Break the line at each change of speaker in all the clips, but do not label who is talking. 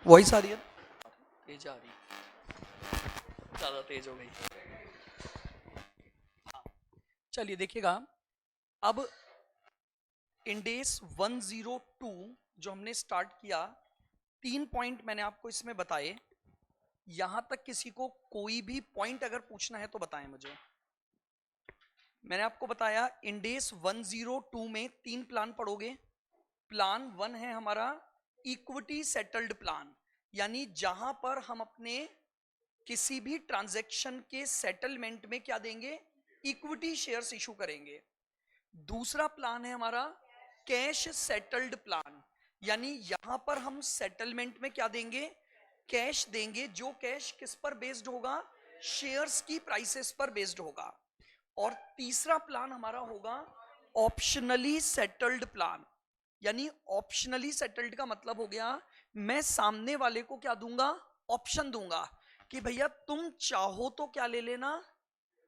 Voice आ रही है? तेज आ रही, ज्यादा तेज हो गई। चलिए देखिएगा, अब इंडेस 102 जो हमने स्टार्ट किया, 3 पॉइंट मैंने आपको इसमें बताए। यहां तक किसी को कोई भी पॉइंट अगर पूछना है तो बताएं मुझे। मैंने आपको बताया इंडेस 102 में 3 प्लान पढ़ोगे। प्लान 1 है हमारा इक्विटी सेटल्ड प्लान, यानी जहां पर हम अपने किसी भी ट्रांजैक्शन के सेटलमेंट में क्या देंगे, इक्विटी शेयर्स इशू करेंगे। दूसरा प्लान है हमारा कैश सेटल्ड प्लान, यानी यहां पर हम सेटलमेंट में क्या देंगे, कैश देंगे, जो कैश किस पर बेस्ड होगा, शेयर्स की प्राइसेस पर बेस्ड होगा। और तीसरा प्लान हमारा होगा ऑप्शनली सेटल्ड प्लान, यानी ऑप्शनली सेटल्ड का मतलब हो गया मैं सामने वाले को क्या दूंगा, ऑप्शन दूंगा कि भैया तुम चाहो तो क्या ले लेना,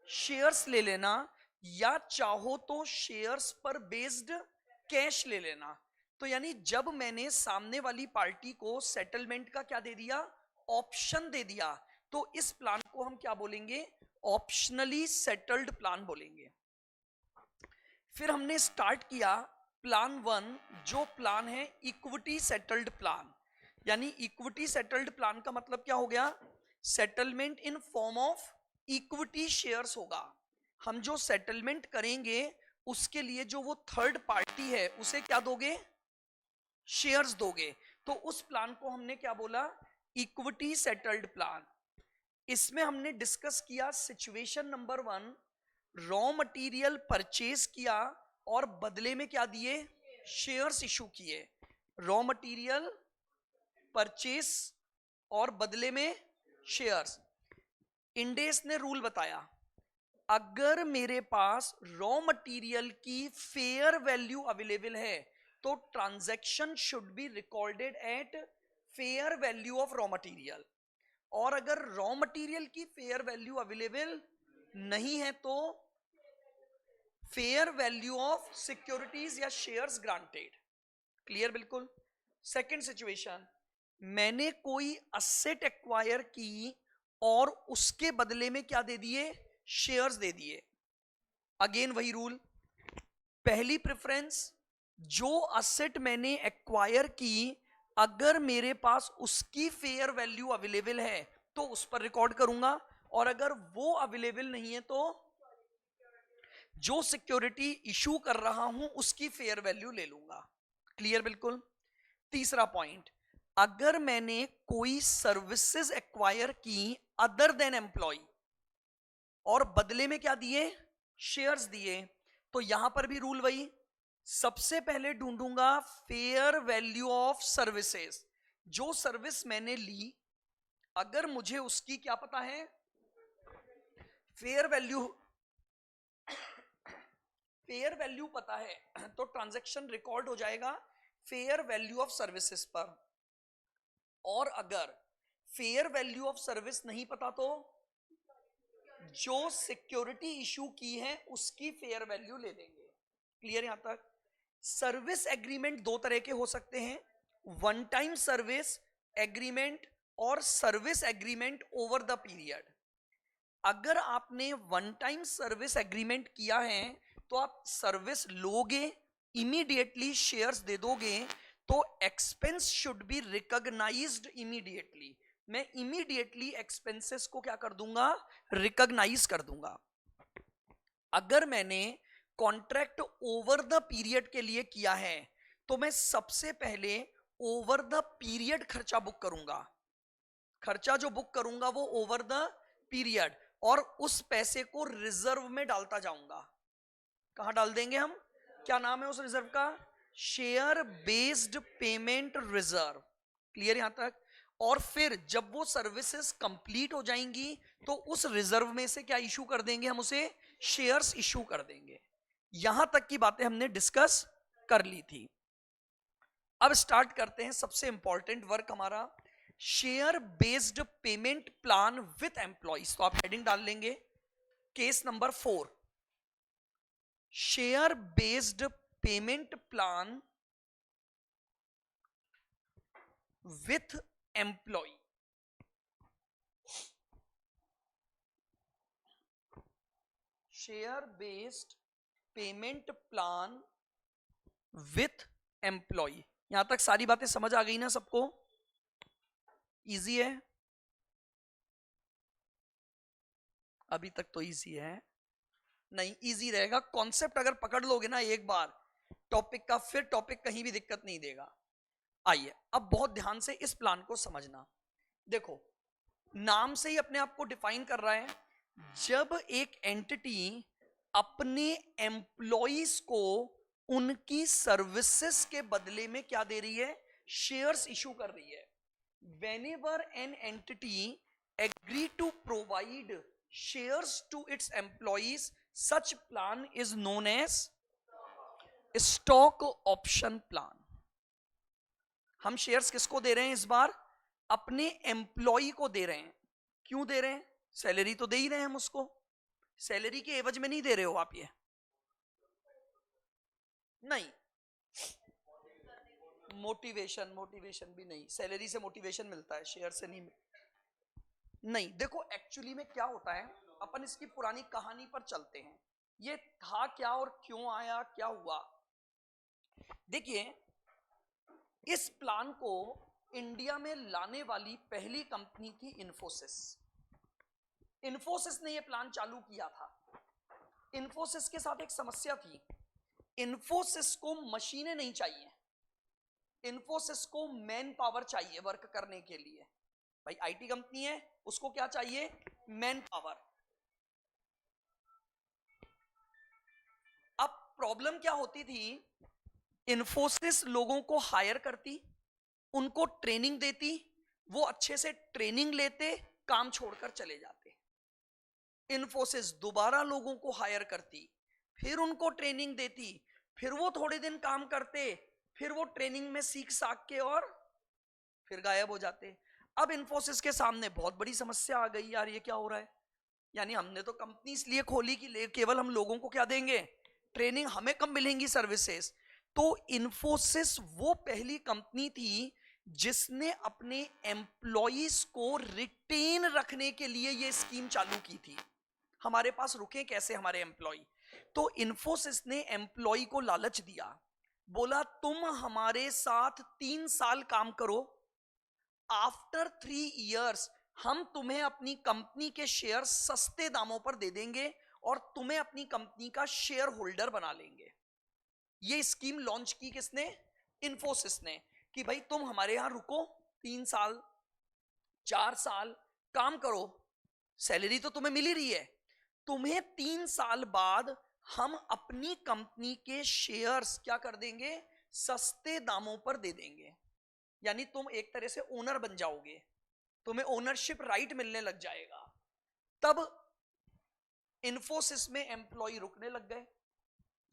शेयर्स ले लेना, या चाहो तो शेयर्स पर बेस्ड कैश ले लेना। तो यानी जब मैंने सामने वाली पार्टी को सेटलमेंट का क्या दे दिया, ऑप्शन दे दिया, तो इस प्लान को हम क्या बोलेंगे, ऑप्शनली सेटल्ड प्लान बोलेंगे। फिर हमने स्टार्ट किया प्लान 1, जो प्लान है इक्विटी सेटल्ड प्लान, यानी इक्विटी सेटल्ड प्लान का मतलब क्या हो गया, settlement in form of equity shares होगा। हम जो सेटलमेंट करेंगे उसके लिए जो वो थर्ड पार्टी है उसे क्या दोगे, शेयर्स दोगे। तो उस प्लान को हमने क्या बोला, इक्विटी सेटल्ड प्लान। इसमें हमने डिस्कस किया situation number 1, raw material purchase किया और बदले में क्या दिए, शेयर्स इशू किए। रॉ मटेरियल परचेज और बदले में शेयर्स। इंडेस ने रूल बताया, अगर मेरे पास रॉ मटेरियल की फेयर वैल्यू अवेलेबल है तो transaction should be recorded at fair value of raw material. और अगर रॉ मटेरियल की फेयर वैल्यू अवेलेबल नहीं है तो फेयर वैल्यू ऑफ सिक्योरिटीज या शेयर्स ग्रांटेड। क्लियर बिल्कुल। सेकंड सिचुएशन, मैंने कोई असेट एक्वायर की और उसके बदले में क्या दे दिए, शेयर्स दे दिए। अगेन वही रूल, पहली प्रेफरेंस, जो असेट मैंने एक्वायर की अगर मेरे पास उसकी फेयर वैल्यू अवेलेबल है तो उस पर रिकॉर्ड करूंगा, और अगर वो अवेलेबल नहीं है तो जो सिक्योरिटी इशू कर रहा हूं उसकी फेयर वैल्यू ले लूंगा। क्लियर बिल्कुल। तीसरा पॉइंट, अगर मैंने कोई सर्विसेज एक्वायर की अदर देन एम्प्लॉय और बदले में क्या दिए, शेयर्स दिए, तो यहां पर भी रूल वही, सबसे पहले ढूंढूंगा फेयर वैल्यू ऑफ सर्विसेज। जो सर्विस मैंने ली अगर मुझे उसकी क्या पता है, फेयर वैल्यू, फेयर वैल्यू पता है तो ट्रांजैक्शन रिकॉर्ड हो जाएगा फेयर वैल्यू ऑफ सर्विसेज पर। और अगर फेयर वैल्यू ऑफ सर्विस नहीं पता तो जो सिक्योरिटी इशू की है उसकी फेयर वैल्यू ले लेंगे। क्लियर यहां तक। सर्विस एग्रीमेंट दो तरह के हो सकते हैं, वन टाइम सर्विस एग्रीमेंट और service agreement over the period. अगर आपने वन टाइम सर्विस एग्रीमेंट किया है तो आप सर्विस लोगे, इमीडिएटली शेयर्स दे दोगे, तो expense should be recognised immediately. मैं इमीडिएटली एक्सपेंसेस को क्या कर दूंगा, रिकॉग्नाइज कर दूंगा। अगर मैंने कॉन्ट्रैक्ट ओवर द पीरियड के लिए किया है तो मैं सबसे पहले ओवर द पीरियड खर्चा बुक करूंगा। खर्चा जो बुक करूंगा वो ओवर द पीरियड, और उस पैसे को रिजर्व में डालता जाऊंगा। कहां डाल देंगे हम, क्या नाम है उस रिजर्व का, share based payment reserve. Clear यहां तक। और फिर जब वो सर्विसेज कंप्लीट हो जाएंगी तो उस रिजर्व में से क्या इशू कर देंगे, हम उसे शेयर्स इशू कर देंगे। यहां तक की बातें हमने डिस्कस कर ली थी। अब स्टार्ट करते हैं सबसे इंपॉर्टेंट वर्क हमारा, share based payment plan with employees. तो आप हेडिंग डाल लेंगे case number 4, share based payment plan with employee. Share based payment plan with employee. यहां तक सारी बातें समझ आ गई ना सबको? इजी है? अभी तक तो इजी है। नहीं, इजी रहेगा। कॉन्सेप्ट अगर पकड़ लोगे ना एक बार टॉपिक का, फिर टॉपिक कहीं भी दिक्कत नहीं देगा। आइए अब बहुत ध्यान से इस प्लान को समझना। देखो, नाम से ही अपने आप को डिफाइन कर रहा है। जब एक एंटिटी अपने एम्प्लॉइज को उनकी सर्विसेज के बदले में क्या दे रही है? शेयर्स इशू कर रही है। Whenever an entity agree to provide shares to its employees, such plan is known as stock option plan. हम शेयर्स किसको दे रहे हैं इस बार? अपने एम्प्लॉय को दे रहे हैं। क्यों दे रहे हैं? सैलरी तो दे ही रहे हैं हम उसको। सैलरी के एवज में नहीं दे रहे हो आप ये, नहीं। मोटिवेशन भी नहीं। सैलरी से मोटिवेशन मिलता है, शेयर से नहीं। देखो एक्चुअली में क्या होता है, अपन इसकी पुरानी कहानी पर चलते हैं। ये था क्या और क्यों आया, क्या हुआ? देखिए, इस प्लान को इंडिया में लाने वाली पहली कंपनी थी इन्फोसिस। इन्फोसिस ने यह प्लान चालू किया था। इन्फोसिस के साथ एक समस्या थी। इन्फोसिस को मशीनें नहीं चाहिए, इन्फोसिस को मैन पावर चाहिए वर्क करने के लिए। भाई आईटी कंपनी है, उसको क्या चाहिए? Man power. अब प्रॉब्लम क्या होती थी? इन्फोसिस लोगों को हायर करती, उनको ट्रेनिंग देती, वो अच्छे से ट्रेनिंग लेते, काम छोड़कर चले जाते। इन्फोसिस दोबारा लोगों को हायर करती, फिर उनको ट्रेनिंग देती, फिर वो थोड़े दिन काम करते, फिर वो ट्रेनिंग में सीख साख के और फिर गायब हो जाते। अब इन्फोसिस के सामने बहुत बड़ी समस्या आ गई, यार ये क्या हो रहा है? यानी हमने तो कंपनी इसलिए खोली कि केवल हम लोगों को क्या देंगे? ट्रेनिंग, हमें कम मिलेंगी सर्विसेज। तो इन्फोसिस वो पहली कंपनी थी जिसने अपने एम्प्लॉइज को रिटेन रखने के लिए ये स्कीम चालू की थी। हमारे पास रुके कैसे हमारे एम्प्लॉय? तो इन्फोसिस ने एम्प्लॉय को लालच दिया, बोला तुम हमारे साथ 3 साल काम करो, आफ्टर 3 इयर्स हम तुम्हें अपनी कंपनी के शेयर सस्ते दामों पर दे देंगे और तुम्हें अपनी कंपनी का शेयर होल्डर बना लेंगे। ये स्कीम लॉन्च की किसने? इन्फोसिस ने, कि भाई तुम हमारे यहां रुको 3 साल 4 साल काम करो, सैलरी तो तुम्हें मिल ही रही है, तुम्हें 3 साल बाद हम अपनी कंपनी के शेयर्स क्या कर देंगे? सस्ते दामों पर दे देंगे। यानी तुम एक तरह से ओनर बन जाओगे, तुम्हें ओनरशिप राइट मिलने लग जाएगा। तब इन्फोसिस में एम्प्लॉय रुकने लग गए।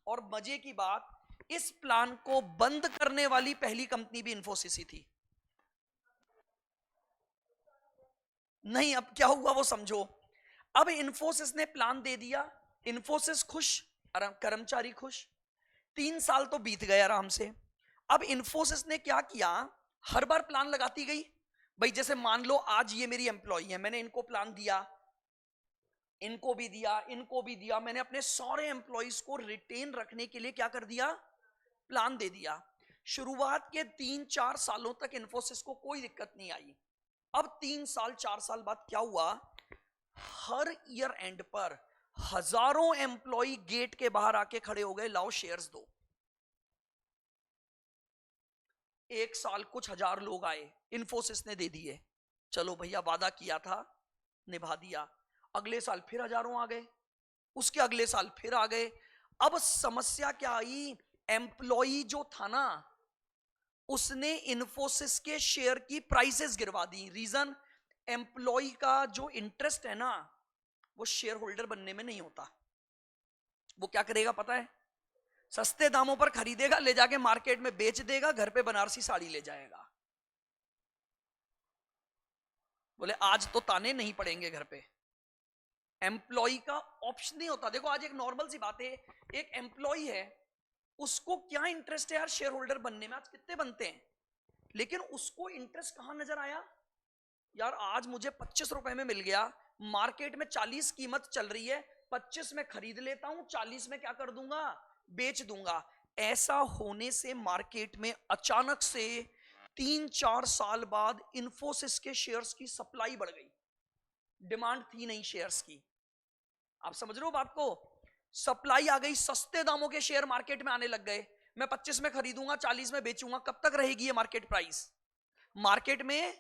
और मजे की बात, इस प्लान को बंद करने वाली पहली कंपनी भी इन्फोसिस ही थी। नहीं, अब क्या हुआ वो समझो। अब इन्फोसिस ने प्लान दे दिया, इन्फोसिस खुश, कर्मचारी खुश, 3 साल तो बीत गए आराम से। अब इन्फोसिस ने क्या किया? हर बार प्लान लगाती गई। भाई जैसे मान लो आज ये मेरी एम्प्लॉय है, मैंने इनको प्लान दिया, इनको भी दिया, इनको भी दिया, मैंने अपने सारे एम्प्लॉइज को रिटेन रखने के लिए क्या कर दिया? प्लान दे दिया। शुरुआत के 3-4 सालों तक इन्फोसिस को कोई दिक्कत नहीं आई। अब 3 साल 4 साल बाद क्या हुआ? हर ईयर एंड पर हजारों एम्प्लॉय गेट के बाहर आके खड़े हो गए, लाओ शेयर्स दो। एक साल कुछ हजार लोग आए, इन्फोसिस ने दे दिए, चलो भैया वादा किया था निभा दिया। अगले साल फिर हजारों आ गए, उसके अगले साल फिर आ गए। अब समस्या क्या आई? एम्प्लॉई जो था ना, उसने इन्फोसिस के शेयर की प्राइसेस गिरवा दी। रीजन, एम्प्लॉय का जो इंटरेस्ट है ना, वो शेयर होल्डर बनने में नहीं होता। वो क्या करेगा पता है? सस्ते दामों पर खरीदेगा, ले जाके मार्केट में बेच देगा, घर पे बनारसी साड़ी ले जाएगा। बोले आज तो ताने नहीं पड़ेंगे घर पे। एम्प्लॉय का ऑप्शन नहीं होता। देखो आज एक नॉर्मल सी बात है, एक एम्प्लॉय है, उसको क्या इंटरेस्ट है यार शेयर होल्डर बनने में? आज कितने बनते हैं? लेकिन उसको इंटरेस्ट कहां नजर आया, यार आज मुझे 25 रुपए में मिल गया, मार्केट में 40 कीमत चल रही है, 25 में खरीद लेता हूं, 40 में क्या कर दूंगा, बेच दूंगा। ऐसा होने से मार्केट में अचानक से 3-4 साल बाद इन्फोसिस के शेयर्स की सप्लाई बढ़ गई, डिमांड थी नहीं शेयर्स की। आप समझ रहे हो बात को, सप्लाई आ गई, सस्ते दामों के शेयर मार्केट में आने लग गए। मैं 25 में खरीदूंगा, 40 में बेचूंगा, कब तक रहेगी ये मार्केट प्राइस। मार्केट में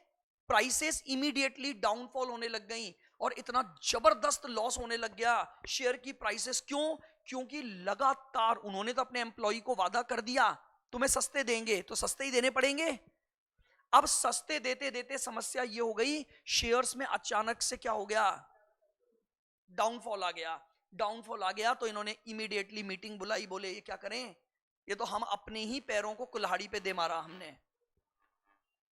प्राइसेस इमीडिएटली डाउनफॉल होने लग गई और इतना जबरदस्त लॉस होने लग गया शेयर की प्राइसेस। क्यों? क्योंकि लगातार उन्होंने तो अपने एम्प्लॉय को वादा कर दिया तुम्हें सस्ते देंगे, तो सस्ते ही देने पड़ेंगे। अब सस्ते देते देते समस्या ये हो गई, शेयर्स में अचानक से क्या हो गया, डाउनफॉल आ गया। डाउनफॉल आ गया तो इन्होंने इमीडिएटली मीटिंग बुलाई, बोले ये क्या करें, ये तो हम अपने ही पैरों को कुल्हाड़ी पे दे मारा हमने,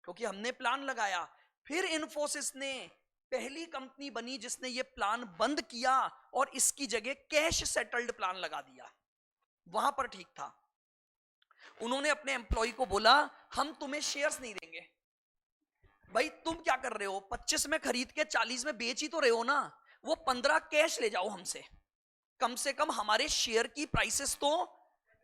क्योंकि हमने प्लान लगाया। फिर इन्फोसिस ने पहली कंपनी बनी जिसने ये प्लान बंद किया और इसकी जगह कैश सेटल्ड प्लान लगा दिया। वहां पर ठीक था, उन्होंने अपने एम्प्लॉय को बोला हम तुम्हें शेयर्स नहीं देंगे। भाई तुम क्या कर रहे हो, 25 में खरीद के 40 में बेच ही तो रहे हो ना, वो 15 कैश ले जाओ हमसे, कम से कम हमारे शेयर की प्राइसेस तो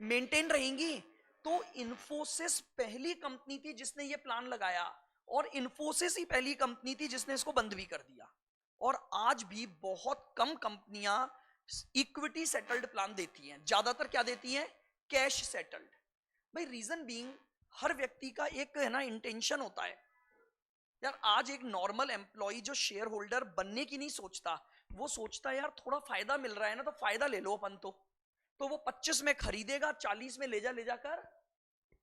मेंटेन रहेंगी। तो इन्फोसिस पहली कंपनी थी जिसने ये प्लान लगाया और इन्फोसिस ही पहली कंपनी थी जिसने इसको बंद भी कर दिया। और आज भी बहुत कम कंपनियां इक्विटी सेटल्ड प्लान देती हैं, ज्यादातर क्या देती हैं, कैश सेटल्ड। भाई रीजन बीइंग, हर व्यक्ति का एक है ना इंटेंशन होता है। यार आज एक नॉर्मल एम्प्लॉय जो शेयर होल्डर बनने की नहीं सोचता, वो सोचता है यार थोड़ा फायदा मिल रहा है ना, तो फायदा ले लो अपन तो वो 25 में खरीदेगा, 40 में ले जाकर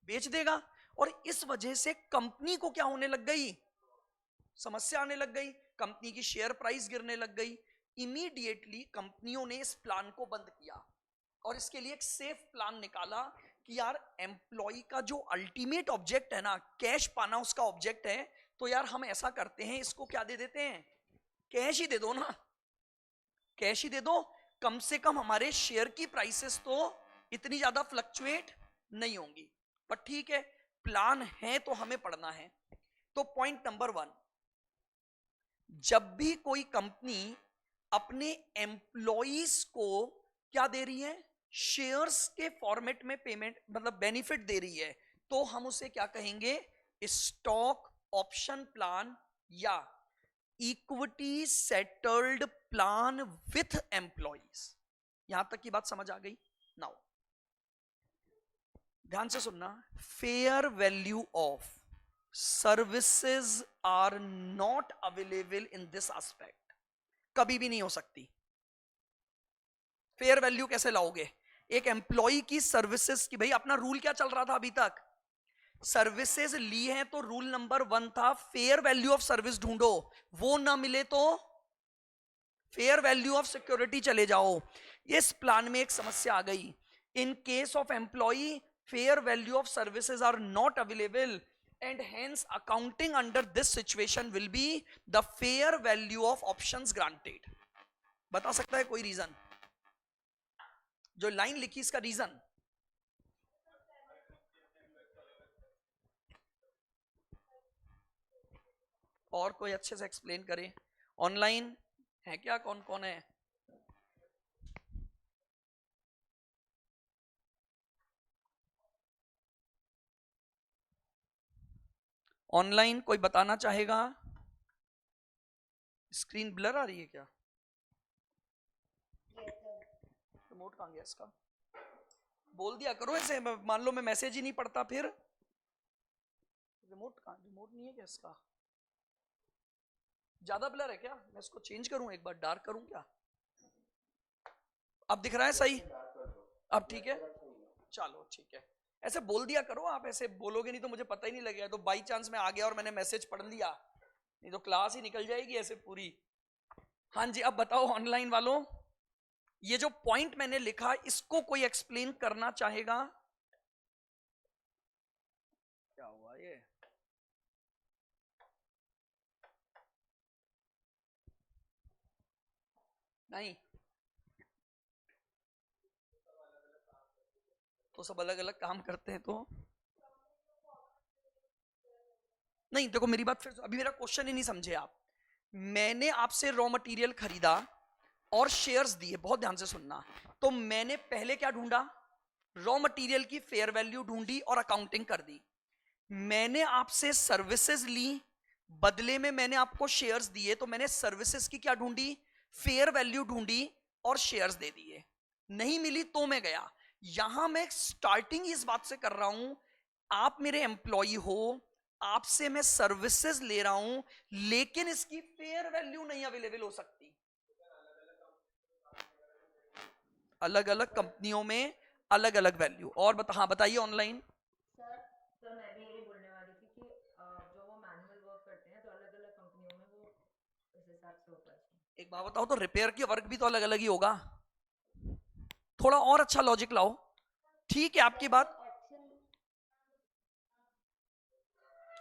बेच देगा। और इस वजह से कंपनी को क्या होने लग गई, समस्या आने लग गई, कंपनी की शेयर प्राइस गिरने लग गई। इमीडिएटली कंपनियों ने इस प्लान को बंद किया और इसके लिए एक सेफ प्लान निकाला कि यार एम्प्लॉय का जो अल्टीमेट ऑब्जेक्ट है ना, कैश पाना उसका ऑब्जेक्ट है, तो यार हम ऐसा करते हैं, इसको क्या दे देते हैं, कैश ही दे दो ना, कैश ही दे दो, कम से कम हमारे शेयर की प्राइसेस तो इतनी ज्यादा फ्लक्चुएट नहीं होंगी। पर ठीक है, प्लान है तो हमें पढ़ना है। तो पॉइंट नंबर 1, जब भी कोई कंपनी अपने एम्प्लॉइज को क्या दे रही है, शेयर्स के फॉर्मेट में पेमेंट मतलब बेनिफिट दे रही है, तो हम उसे क्या कहेंगे, स्टॉक ऑप्शन प्लान या equity settled plan with employees. यहां तक की बात समझ आ गई। नाउ ध्यान से सुनना, fair value of services are not available in this aspect, कभी भी नहीं हो सकती। फेयर वैल्यू कैसे लाओगे एक एम्प्लॉय की सर्विसेज की, भाई अपना रूल क्या चल रहा था अभी तक, सर्विसेज ली है तो रूल नंबर 1 था फेयर वैल्यू ऑफ सर्विस ढूंढो, वो ना मिले तो फेयर वैल्यू ऑफ सिक्योरिटी चले जाओ। इस प्लान में एक समस्या आ गई, in case of employee fair value of services are not available and hence accounting under this situation will be the fair value of options granted। बता सकता है कोई रीजन, जो लाइन लिखी इसका रीजन, और कोई अच्छे से एक्सप्लेन करे। ऑनलाइन है क्या, कौन कौन है, ऑनलाइन कोई बताना चाहेगा। स्क्रीन ब्लर आ रही है क्या, रिमोट कहां गया इसका, बोल दिया करो ऐसे, मान लो मैं मैसेज ही नहीं पढ़ता फिर, रिमोट कहां, रिमोट नहीं है क्या इसका, ज्यादा ब्लर है क्या, मैं इसको चेंज करूं, एक बार डार्क करूं क्या, अब दिख रहा है सही, अब ठीक है, चलो ठीक है। ऐसे बोल दिया करो आप, ऐसे बोलोगे नहीं तो मुझे पता ही नहीं लगेगा, तो बाई चांस मैं आ गया और मैंने मैसेज पढ़ लिया, नहीं तो क्लास ही निकल जाएगी ऐसे पूरी। हाँ जी, अब बताओ ऑनलाइन वालों, ये जो पॉइंट मैंने लिखा इसको कोई एक्सप्लेन करना चाहेगा, क्या हुआ ये, नहीं तो सब अलग अलग काम करते हैं तो नहीं देखो मेरी बात फिर, अभी मेरा क्वेश्चन ही नहीं समझे आप। मैंने आपसे रॉ मटेरियल खरीदा और शेयर्स दिए, बहुत ध्यान से सुनना। तो मैंने पहले क्या ढूंढा? रॉ मटेरियल की फेयर वैल्यू ढूंढी और अकाउंटिंग कर दी। मैंने आपसे सर्विसेज ली, बदले में मैंने आपको शेयर्स दिए, तो मैंने सर्विसेज की क्या ढूंढी? फेयर वैल्यू ढूंढी और शेयर्स दे दिए। नहीं मिली तो मैं गया। यहां मैं स्टार्टिंग इस बात से कर रहा हूं, आप मेरे एम्प्लॉय हो, आपसे मैं सर्विसेज ले रहा हूं, लेकिन इसकी फेयर वैल्यू नहीं अवेलेबल हो सकती। अलग अलग कंपनियों में अलग अलग वैल्यू। और हाँ बताइए ऑनलाइन।
सर सर मैं भी यही बोलने वाली थी कि जो वो मैनुअल वर्क करते हैं तो अलग अलग कंपनियों में वो इस हिसाब से होता है इसमें।
एक बात बताओ, तो रिपेयर की वर्क भी तो अलग अलग ही होगा। थोड़ा और अच्छा लॉजिक लाओ। ठीक है आपकी
सर जो
बात।
ऑप्शन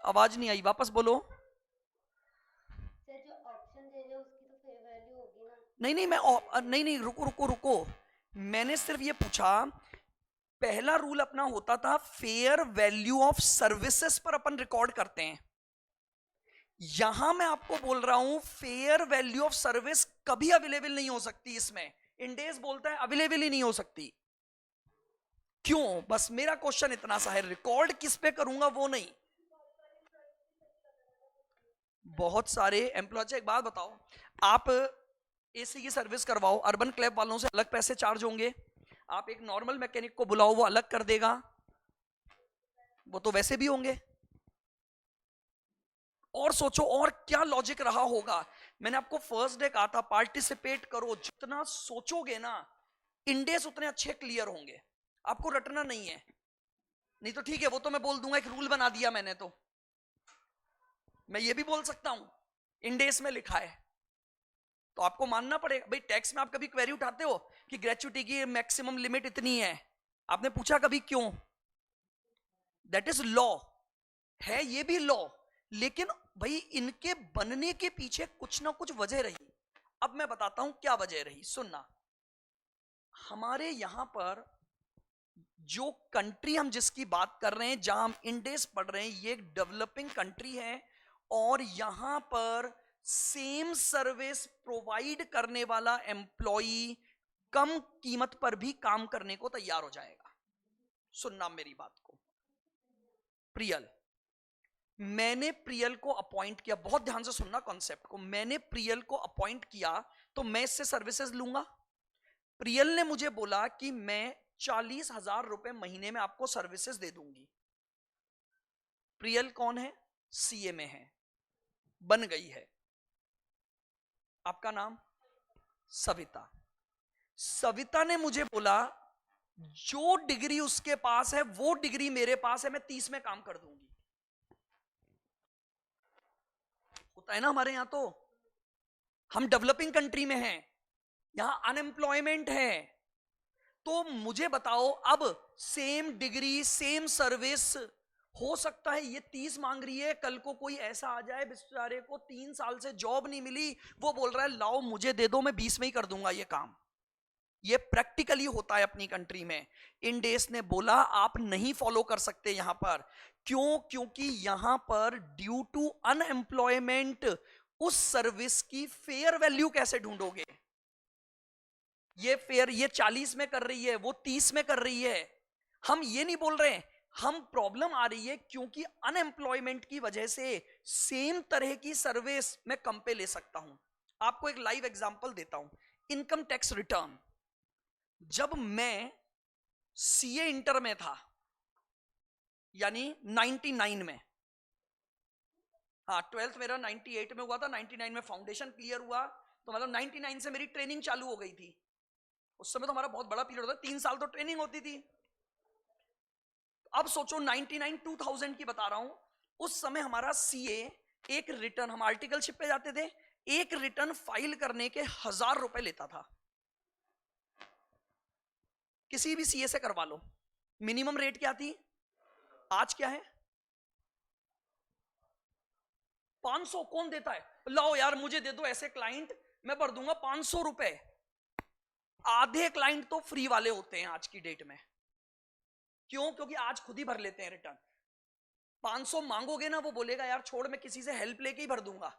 आवाज नहीं आई, वापस बोलो।
सर जो ऑप्शन दे रहे हो उसकी तो फेयर वैल्यू होगी ना।
नहीं नहीं नहीं नहीं, रुको रुको रुको। मैंने सिर्फ ये पूछा, पहला रूल अपना होता था फेयर वैल्यू ऑफ सर्विसेज पर अपन रिकॉर्ड करते हैं। यहां मैं आपको बोल रहा हूं फेयर वैल्यू ऑफ सर्विस कभी अवेलेबल नहीं हो सकती इसमें। इंडेस बोलता है अवेलेबल ही नहीं हो सकती। क्यों? बस मेरा क्वेश्चन इतना सा है, रिकॉर्ड किस पे करूंगा वो नहीं। बहुत सारे एम्प्लॉय, एक बात बताओ, आप एसी की सर्विस करवाओ, अर्बन क्लैब वालों से अलग पैसे चार्ज होंगे। आप एक नॉर्मल मैकेनिक को बुलाओ, वो अलग कर देगा, वो तो वैसे भी होंगे। और सोचो और क्या लॉजिक रहा होगा। मैंने आपको फर्स्ट डे कहा था पार्टिसिपेट करो, जितना सोचोगे ना इंडेस उतने अच्छे क्लियर होंगे। आपको रटना नहीं है, नहीं तो ठीक है वो तो मैं बोल दूंगा एक रूल बना दिया मैंने, तो मैं ये भी बोल सकता हूं इंडेस में लिखा है, तो आपको मानना पड़ेगा। भाई टैक्स में आप कभी क्वेरी उठाते हो कि ग्रेच्युटी की मैक्सिमम लिमिट इतनी है? आपने पूछा कभी क्यों? दैट इज लॉ, है ये भी लॉ। लेकिन भाई इनके बनने के पीछे कुछ ना कुछ वजह रही। अब मैं बताता हूं क्या वजह रही, सुनना। हमारे यहां पर जो कंट्री हम जिसकी बात कर रहे हैं, जहां हम इंडेस पढ़ रहे हैं, ये एक डेवलपिंग कंट्री है। और यहां पर सेम सर्विस प्रोवाइड करने वाला एम्प्लॉई कम कीमत पर भी काम करने को तैयार हो जाएगा। सुनना मेरी बात को। प्रियल, मैंने प्रियल को अपॉइंट किया, बहुत ध्यान से सुनना कॉन्सेप्ट को। मैंने प्रियल को अपॉइंट किया तो मैं इससे सर्विसेज लूंगा। प्रियल ने मुझे बोला कि मैं 40,000 रुपए महीने में आपको सर्विसेज दे दूंगी। प्रियल कौन है? सीए में है, बन गई है। आपका नाम? सविता। सविता ने मुझे बोला जो डिग्री उसके पास है वो डिग्री मेरे पास है, मैं 30 में काम कर दूंगी। होता है ना हमारे यहां, तो हम डेवलपिंग कंट्री में हैं, यहां अनएम्प्लॉयमेंट है। तो मुझे बताओ, अब सेम डिग्री सेम सर्विस, हो सकता है ये 30 मांग रही है, कल को कोई ऐसा आ जाए बेचारे को 3 साल से जॉब नहीं मिली, वो बोल रहा है लाओ मुझे दे दो, मैं 20 में ही कर दूंगा ये काम। ये प्रैक्टिकली होता है अपनी कंट्री में। इंडेस ने बोला आप नहीं फॉलो कर सकते यहां पर। क्यों? क्योंकि यहां पर ड्यू टू अनएम्प्लॉयमेंट उस सर्विस की फेयर वैल्यू कैसे ढूंढोगे? ये फेयर, ये 40 में कर रही है, वो 30 में कर रही है। हम ये नहीं बोल रहे हैं, हम प्रॉब्लम आ रही है क्योंकि अनएम्प्लॉयमेंट की वजह से सेम तरह की सर्विस मैं कम पे ले सकता हूं। आपको एक लाइव एग्जांपल देता हूं, इनकम टैक्स रिटर्न। जब मैं सीए इंटर में था, यानी 99 में, हाँ 12th मेरा 98 में हुआ था, 99 में फाउंडेशन क्लियर हुआ, तो मतलब 99 से मेरी ट्रेनिंग चालू हो गई थी। उस समय तो हमारा बहुत बड़ा पीरियड होता है, 3 साल तो ट्रेनिंग होती थी। अब सोचो 99 2000 की बता रहा हूं, उस समय हमारा सीए एक रिटर्न, हम आर्टिकलशिप पे जाते थे, एक रिटर्न फाइल करने के 1000 रुपए लेता था। किसी भी सीए से करवा लो। मिनिमम रेट क्या थी? आज क्या है? 500। कौन देता है? लाओ यार मुझे दे दो ऐसे क्लाइंट, मैं भर दूंगा 500 रुपए। आधे क्लाइंट तो फ्री वाले होते हैं आज की डेट में। क्यों? क्योंकि आज खुद ही भर लेते हैं रिटर्न। 500 मांगोगे ना, वो बोलेगा यार छोड़, मैं किसी से हेल्प लेके ही भर दूंगा।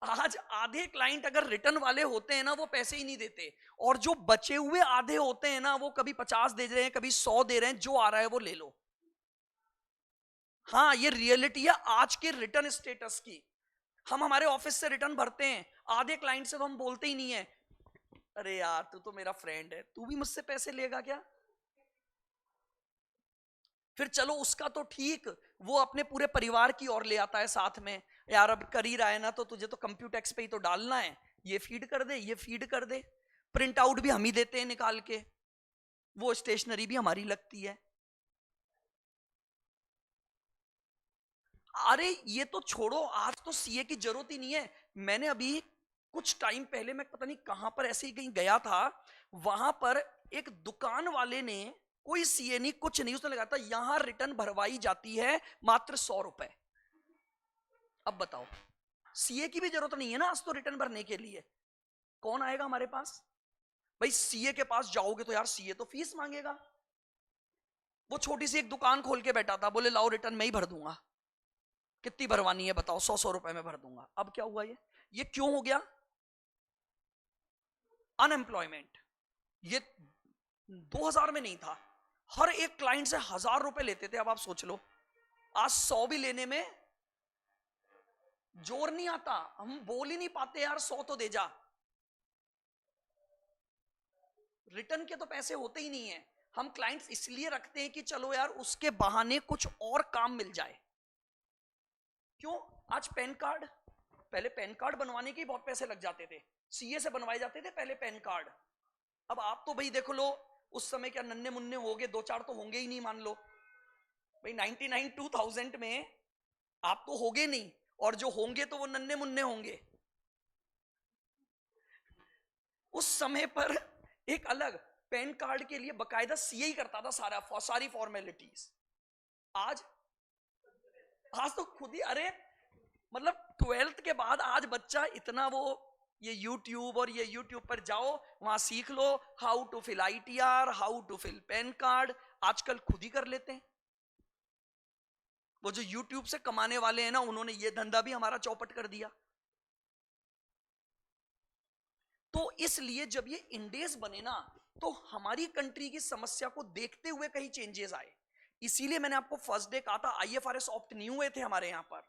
आज आधे क्लाइंट अगर रिटर्न वाले होते हैं ना, वो पैसे ही नहीं देते, और जो बचे हुए आधे होते हैं ना, वो कभी 50 दे रहे हैं, कभी 100 दे रहे हैं, जो आ रहा है वो ले लो। हाँ, ये रियलिटी है आज के रिटर्न स्टेटस की। हम हमारे ऑफिस से रिटर्न भरते हैं, आधे क्लाइंट से तो हम बोलते ही नहीं है, अरे यार तू तो मेरा फ्रेंड है, तू भी मुझसे पैसे लेगा क्या? फिर चलो उसका तो ठीक, वो अपने पूरे परिवार की ओर ले आता है साथ में, यार अब कर ही रहा है ना, तो तुझे तो कंप्यूटेक्स पे ही तो डालना है, ये फीड कर दे, ये फीड कर दे। प्रिंट आउट भी हम ही देते हैं निकाल के, वो स्टेशनरी भी हमारी लगती है। अरे ये तो छोड़ो, आज तो सीए की जरूरत ही नहीं है। मैंने अभी कुछ टाइम पहले, मैं पता नहीं कहां पर ऐसे ही कहीं गया था, वहां पर एक दुकान वाले ने, कोई सीए नहीं कुछ नहीं, उसने लगा था यहां रिटर्न भरवाई जाती है मात्र 100 रुपए। अब बताओ, सीए की भी जरूरत नहीं है ना आज तो रिटर्न भरने के लिए, कौन आएगा हमारे पास? भाई सीए के पास जाओगे तो यार सीए तो फीस मांगेगा। वो छोटी सी एक दुकान खोल के बैठा था, बोले लाओ रिटर्न मैं ही भर दूंगा, कितनी भरवानी है बताओ, 100 100 रुपए में भर दूंगा। अब क्या हुआ, ये क्यों हो गया? अनएम्प्लॉयमेंट। ये 2000 में नहीं था, हर एक क्लाइंट से 1000 रुपए लेते थे। अब आप सोच लो, आज 100 भी लेने में जोर नहीं आता, हम बोल ही नहीं पाते यार 100 तो दे जा। रिटर्न के तो पैसे होते ही नहीं है, हम क्लाइंट्स इसलिए रखते हैं कि चलो यार उसके बहाने कुछ और काम मिल जाए। क्यों? आज पैन कार्ड, पहले पैन कार्ड बनवाने के बहुत पैसे लग जाते थे, सीए से बनवाए जाते थे पहले पैन कार्ड। अब आप तो भाई देख लो, उस समय क्या नन्हे मुन्ने हो गए, 2 4 तो होंगे ही नहीं, मान लो भाई 99 2000 में आप तो होगे नहीं, और जो होंगे तो वो नन्हे मुन्ने होंगे। उस समय पर एक अलग, पैन कार्ड के लिए बकायदा सीए ही करता था सारी फॉर्मेलिटीज। आज आज तो खुद ही, अरे मतलब 12th के बाद आज बच्चा इतना वो, ये यूट्यूब, और ये यूट्यूब पर जाओ वहां सीख लो how to fill ITR, how to fill PAN card, आजकल खुद ही कर लेते हैं। वो जो यूट्यूब से कमाने वाले हैं ना, उन्होंने ये धंधा भी हमारा चौपट कर दिया। तो इसलिए जब ये इंडेस बने ना, तो हमारी कंट्री की समस्या को देखते हुए कई चेंजेस आए। इसीलिए मैंने आपको फर्स्ट डे कहा था आईएफआरएस ऑप्ट नहीं हुए थे हमारे यहां पर,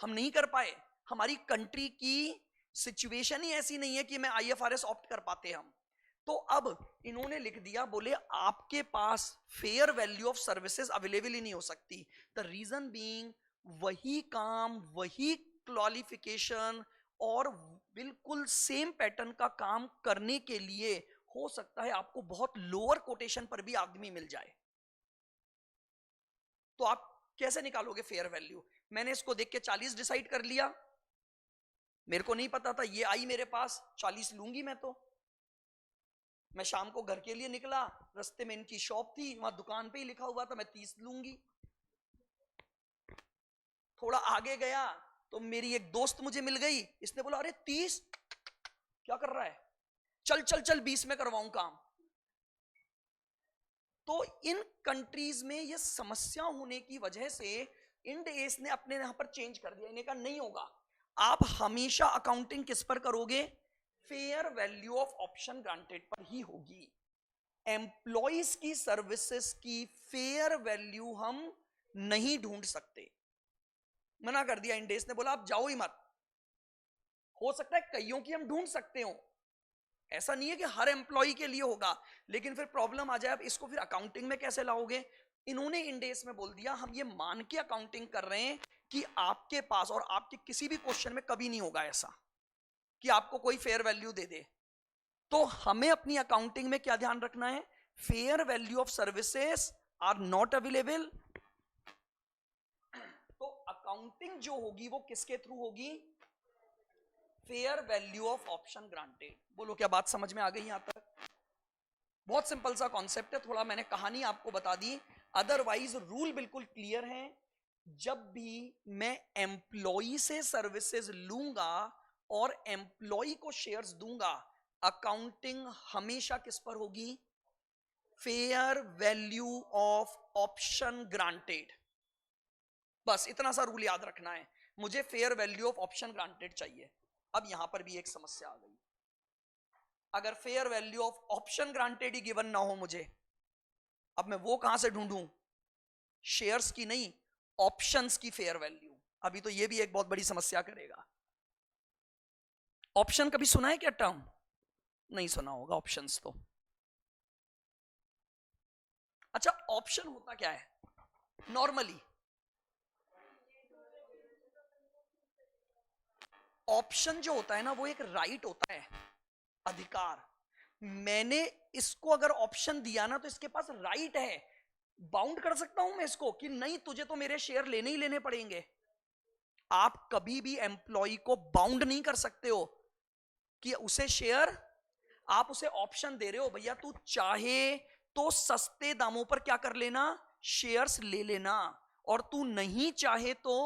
हम नहीं कर पाए। हमारी कंट्री की सिचुएशन ही ऐसी नहीं है कि मैं आईएफआरएस ऑप्ट कर पाते हम। तो अब इन्होंने लिख दिया, बोले आपके पास fair value of services available ही नहीं हो सकती। द रीजन बीइंग, वही काम, वही क्वालिफिकेशन और बिल्कुल सेम पैटर्न का काम करने के लिए हो सकता है आपको बहुत लोअर कोटेशन पर भी आदमी मिल जाए। तो आप कैसे निकालोगे फेयर वैल्यू? मैंने इसको देख के 40 डिसाइड कर लिया, मेरे को नहीं पता था, ये आई मेरे पास, 40 लूंगी मैं। तो मैं शाम को घर के लिए निकला, रास्ते में इनकी शॉप थी, वहां दुकान पे ही लिखा हुआ था मैं 30 लूंगी। थोड़ा आगे गया तो मेरी एक दोस्त मुझे मिल गई, इसने बोला अरे 30 क्या कर रहा है, चल चल चल 20 में करवाऊं काम। तो इन कंट्रीज में ये समस्या होने की वजह से इंड एस ने अपने यहां पर चेंज कर दिया। इन्हें कहा नहीं होगा, आप हमेशा अकाउंटिंग किस पर करोगे? Fair value of option granted पर ही होगी। एम्प्लॉइज की सर्विसेज की फेयर वैल्यू हम नहीं ढूंढ सकते, मना कर दिया इंडेस ने, बोला आप जाओ ही मत। हो सकता है कईयों की हम ढूंढ सकते हो, ऐसा नहीं है कि हर एम्प्लॉय के लिए होगा, लेकिन फिर प्रॉब्लम आ जाए, अब इसको फिर अकाउंटिंग में कैसे लाओगे? इन्होंने इंडेस में बोल दिया हम ये मान के अकाउंटिंग कर रहे हैं कि आपके पास और आपके किसी भी क्वेश्चन में कभी नहीं होगा ऐसा कि आपको कोई फेयर वैल्यू दे दे। तो हमें अपनी अकाउंटिंग में क्या ध्यान रखना है? Fair value of services are not available. तो अकाउंटिंग जो होगी वो किसके थ्रू होगी? Fair value of option granted. बोलो क्या बात समझ में आ गई यहां तक? बहुत सिंपल सा कॉन्सेप्ट है, थोड़ा मैंने कहानी आपको बता दी, अदरवाइज रूल बिल्कुल क्लियर है। जब भी मैं एम्प्लॉई से सर्विसेज लूंगा और एम्प्लॉई को शेयर्स दूंगा, अकाउंटिंग हमेशा किस पर होगी? Fair value of option granted, बस इतना सा रूल याद रखना है, मुझे fair value of option granted चाहिए। अब यहां पर भी एक समस्या आ गई, अगर fair value of option granted he given ना हो मुझे, अब मैं वो कहां से ढूंढूं? शेयर्स की नहीं, ऑप्शंस की फेयर वैल्यू। अभी तो ये भी एक बहुत बड़ी समस्या करेगा। ऑप्शन कभी सुना है क्या टर्म? नहीं सुना होगा ऑप्शंस तो। अच्छा, ऑप्शन होता क्या है नॉर्मली? ऑप्शन जो होता है ना, वो एक राइट होता है, अधिकार। मैंने इसको अगर ऑप्शन दिया ना, तो इसके पास राइट है, बाउंड कर सकता हूं मैं इसको कि नहीं तुझे तो मेरे शेयर लेने ही लेने पड़ेंगे। आप कभी भी एम्प्लॉय को बाउंड नहीं कर सकते हो कि उसे शेयर, आप उसे ऑप्शन दे रहे हो, भैया तू चाहे तो सस्ते दामों पर क्या कर लेना, शेयर्स ले लेना, और तू नहीं चाहे तो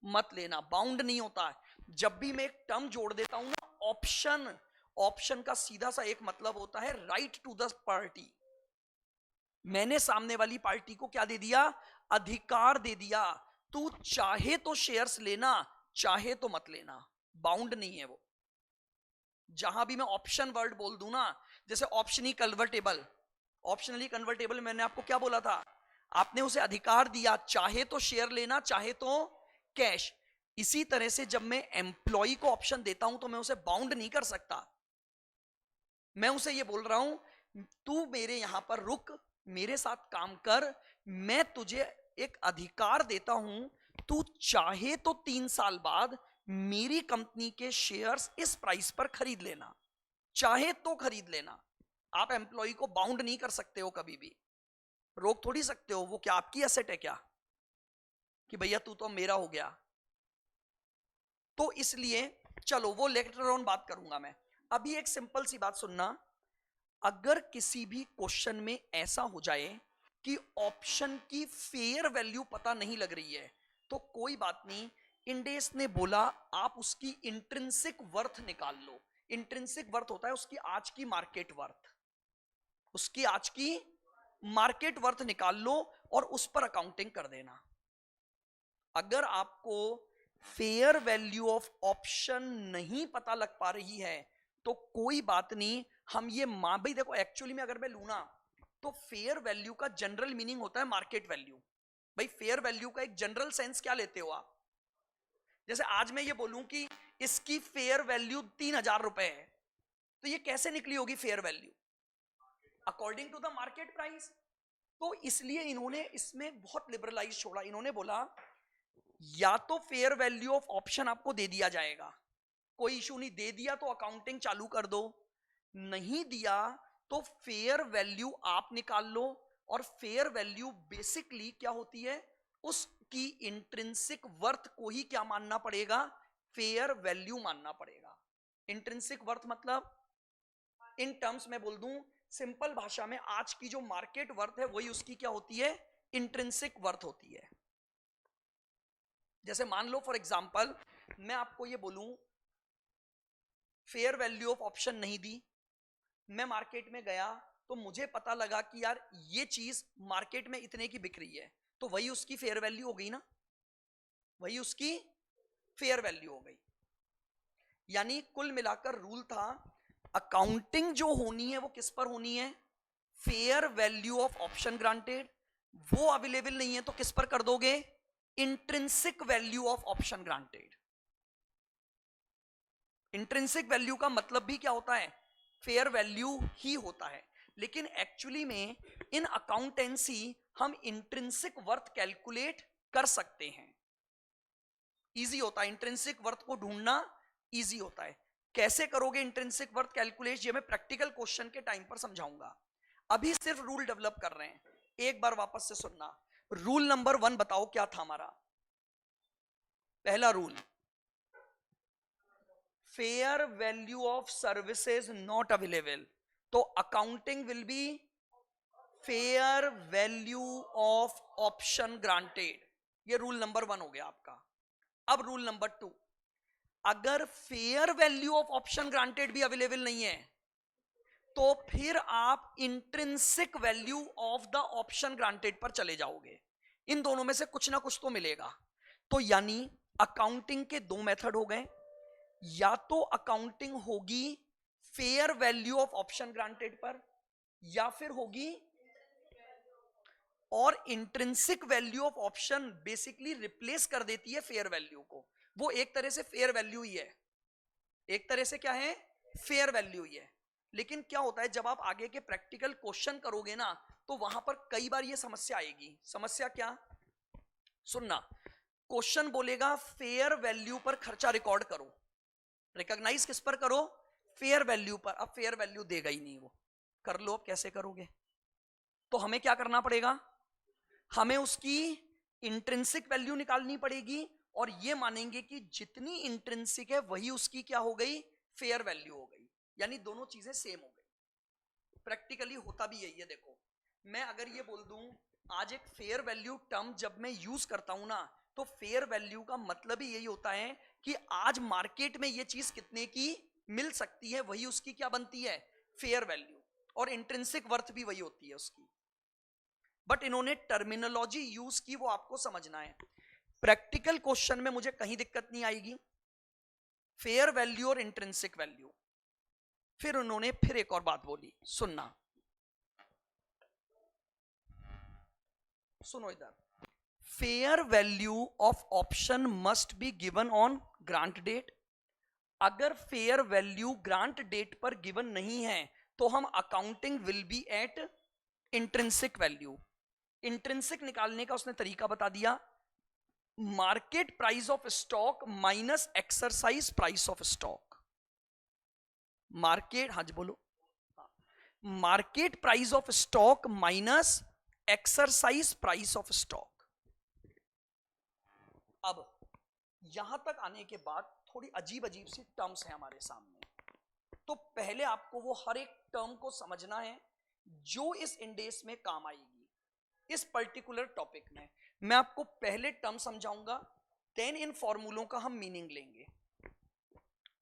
मत लेना, बाउंड नहीं होता है। जब भी मैं एक टर्म जोड़ देता हूं ना ऑप्शन, ऑप्शन का सीधा सा एक मतलब होता है राइट टू द पार्टी। मैंने सामने वाली पार्टी को क्या दे दिया? अधिकार दे दिया, तू चाहे तो शेयर्स लेना, चाहे तो मत लेना, बाउंड नहीं है वो। जहां भी मैं ऑप्शन वर्ड बोल दूं ना, जैसे ऑप्शनली कन्वर्टेबल, ऑप्शनली कन्वर्टेबल मैंने आपको क्या बोला था? आपने उसे अधिकार दिया, चाहे तो शेयर लेना, चाहे तो कैश। इसी तरह से जब मैं एम्प्लॉय को ऑप्शन देता हूं तो मैं उसे बाउंड नहीं कर सकता। मैं उसे ये बोल रहा हूं तू मेरे यहां पर रुक, मेरे साथ काम कर, मैं तुझे एक अधिकार देता हूं, तू चाहे तो 3 साल बाद मेरी कंपनी के शेयर्स इस प्राइस पर खरीद लेना, चाहे तो खरीद लेना। आप एम्प्लॉय को बाउंड नहीं कर सकते हो, कभी भी रोक थोड़ी सकते हो। वो क्या आपकी एसेट है क्या कि भैया तू तो मेरा हो गया? तो इसलिए चलो वो लेटर ऑन बात करूंगा मैं। अभी एक सिंपल सी बात सुनना, अगर किसी भी क्वेश्चन में ऐसा हो जाए कि ऑप्शन की फेयर वैल्यू पता नहीं लग रही है, तो कोई बात नहीं, इंडेस ने बोला आप उसकी इंट्रिंसिक वर्थ निकाल लो। इंट्रिंसिक वर्थ होता है उसकी आज की मार्केट वर्थ, उसकी आज की मार्केट वर्थ निकाल लो और उस पर अकाउंटिंग कर देना। अगर आपको फेयर वैल्यू ऑफ ऑप्शन नहीं पता लग पा रही है तो कोई बात नहीं, हम ये भाई देखो, एक्चुअली में अगर मैं लू ना, तो फेयर वैल्यू का जनरल मीनिंग होता है मार्केट वैल्यू। भाई फेयर वैल्यू का एक जनरल सेंस क्या लेते हो आप? जैसे आज मैं ये बोलूं कि इसकी फेयर वैल्यू 3,000 रुपए है, तो ये कैसे निकली होगी fair value? According to the market price. तो इसलिए इन्होंने इसमें बहुत लिबरलाइज छोड़ा, इन्होंने बोला या तो फेयर वैल्यू ऑफ ऑप्शन आपको दे दिया जाएगा, कोई इशू नहीं, दे दिया तो अकाउंटिंग चालू कर दो, नहीं दिया तो फेयर वैल्यू आप निकाल लो। और फेयर वैल्यू बेसिकली क्या होती है? उसकी इंट्रिंसिक वर्थ को ही क्या मानना पड़ेगा? फेयर वैल्यू मानना पड़ेगा। इंट्रिंसिक वर्थ मतलब इन टर्म्स में बोल दूं सिंपल भाषा में, आज की जो मार्केट वर्थ है वही उसकी क्या होती है? इंट्रिंसिक वर्थ होती है। जैसे मान लो फॉर एग्जांपल मैं आपको ये बोलूं फेयर वैल्यू ऑफ ऑप्शन नहीं दी, मैं मार्केट में गया तो मुझे पता लगा कि यार ये चीज मार्केट में इतने की बिक रही है, तो वही उसकी फेयर वैल्यू हो गई ना, वही उसकी फेयर वैल्यू हो गई। यानी कुल मिलाकर रूल था, अकाउंटिंग जो होनी है वो किस पर होनी है? Fair value of option granted. वो अवेलेबल नहीं है तो किस पर कर दोगे? Intrinsic value of option granted. Intrinsic value का मतलब भी क्या होता है? फेयर वैल्यू ही होता है। लेकिन एक्चुअली में इन अकाउंटेंसी हम इंट्रिंसिक वर्थ कैलकुलेट कर सकते हैं, इजी होता है, इंट्रिंसिक वर्थ को ढूंढना इजी होता है। कैसे करोगे इंट्रिंसिक वर्थ कैलकुलेट, ये मैं प्रैक्टिकल क्वेश्चन के टाइम पर समझाऊंगा, अभी सिर्फ रूल डेवलप कर रहे हैं। एक बार वापस से सुनना, रूल नंबर 1 बताओ क्या था हमारा? पहला rule, fair value of services not available, तो accounting will be fair value of option granted. ये रूल नंबर 1 हो गया आपका। अब रूल नंबर 2, अगर fair value of option granted भी अवेलेबल नहीं है तो फिर आप intrinsic value of the option granted पर चले जाओगे। इन दोनों में से कुछ ना कुछ तो मिलेगा। तो यानी अकाउंटिंग के दो मेथड हो गए, या तो अकाउंटिंग होगी fair value of option granted पर, या फिर होगी, और intrinsic value of option basically replace कर देती है फेयर वैल्यू को। वो एक तरह से फेयर वैल्यू ही है, एक तरह से क्या है, फेयर वैल्यू ही है। लेकिन क्या होता है जब आप आगे के प्रैक्टिकल क्वेश्चन करोगे ना, तो वहां पर कई बार ये समस्या आएगी। समस्या क्या, सुनना, क्वेश्चन बोलेगा फेयर वैल्यू पर खर्चा रिकॉर्ड करो, रिकॉग्नाइज किस पर करो, फेयर वैल्यू पर। अब फेयर वैल्यू देगा ही नहीं वो, कर लो, अब कैसे करोगे। तो हमें क्या करना पड़ेगा, हमें उसकी इंट्रिंसिक वैल्यू निकालनी पड़ेगी, और ये मानेंगे कि जितनी इंट्रिंसिक है वही उसकी क्या हो गई, फेयर वैल्यू हो गई, यानी दोनों चीजें सेम हो गई। प्रैक्टिकली होता भी यही है। देखो, मैं अगर ये बोल दूं आज एक फेयर वैल्यू टर्म जब मैं यूज करता हूं ना, तो फेयर वैल्यू का मतलब ही यही होता है कि आज मार्केट में ये चीज कितने की मिल सकती है, वही उसकी क्या बनती है, फेयर वैल्यू, और इंट्रिंसिक वर्थ भी वही होती है उसकी। बट इन्होंने टर्मिनोलॉजी यूज की, वो आपको समझना है। प्रैक्टिकल क्वेश्चन में मुझे कहीं दिक्कत नहीं आएगी, फेयर वैल्यू और इंट्रिंसिक वैल्यू। फिर उन्होंने फिर एक और बात बोली, सुनना, सुनो इधर, fair value of option must be given on grant date. अगर फेयर वैल्यू ग्रांट डेट पर गिवन नहीं है तो हम accounting will be at intrinsic value. Intrinsic निकालने का उसने तरीका बता दिया, market price of stock minus exercise price of stock. Market, हाँ जी बोलो, market price of stock minus exercise price of stock. अब यहां तक आने के बाद थोड़ी अजीब अजीब सी टर्म्स हैं हमारे सामने। तो पहले आपको वो हर एक टर्म को समझना है जो इस इंडेक्स में काम आएगी। इस पर्टिकुलर टॉपिक में मैं आपको पहले टर्म समझाऊंगा, देन इन फॉर्मूलों का हम मीनिंग लेंगे।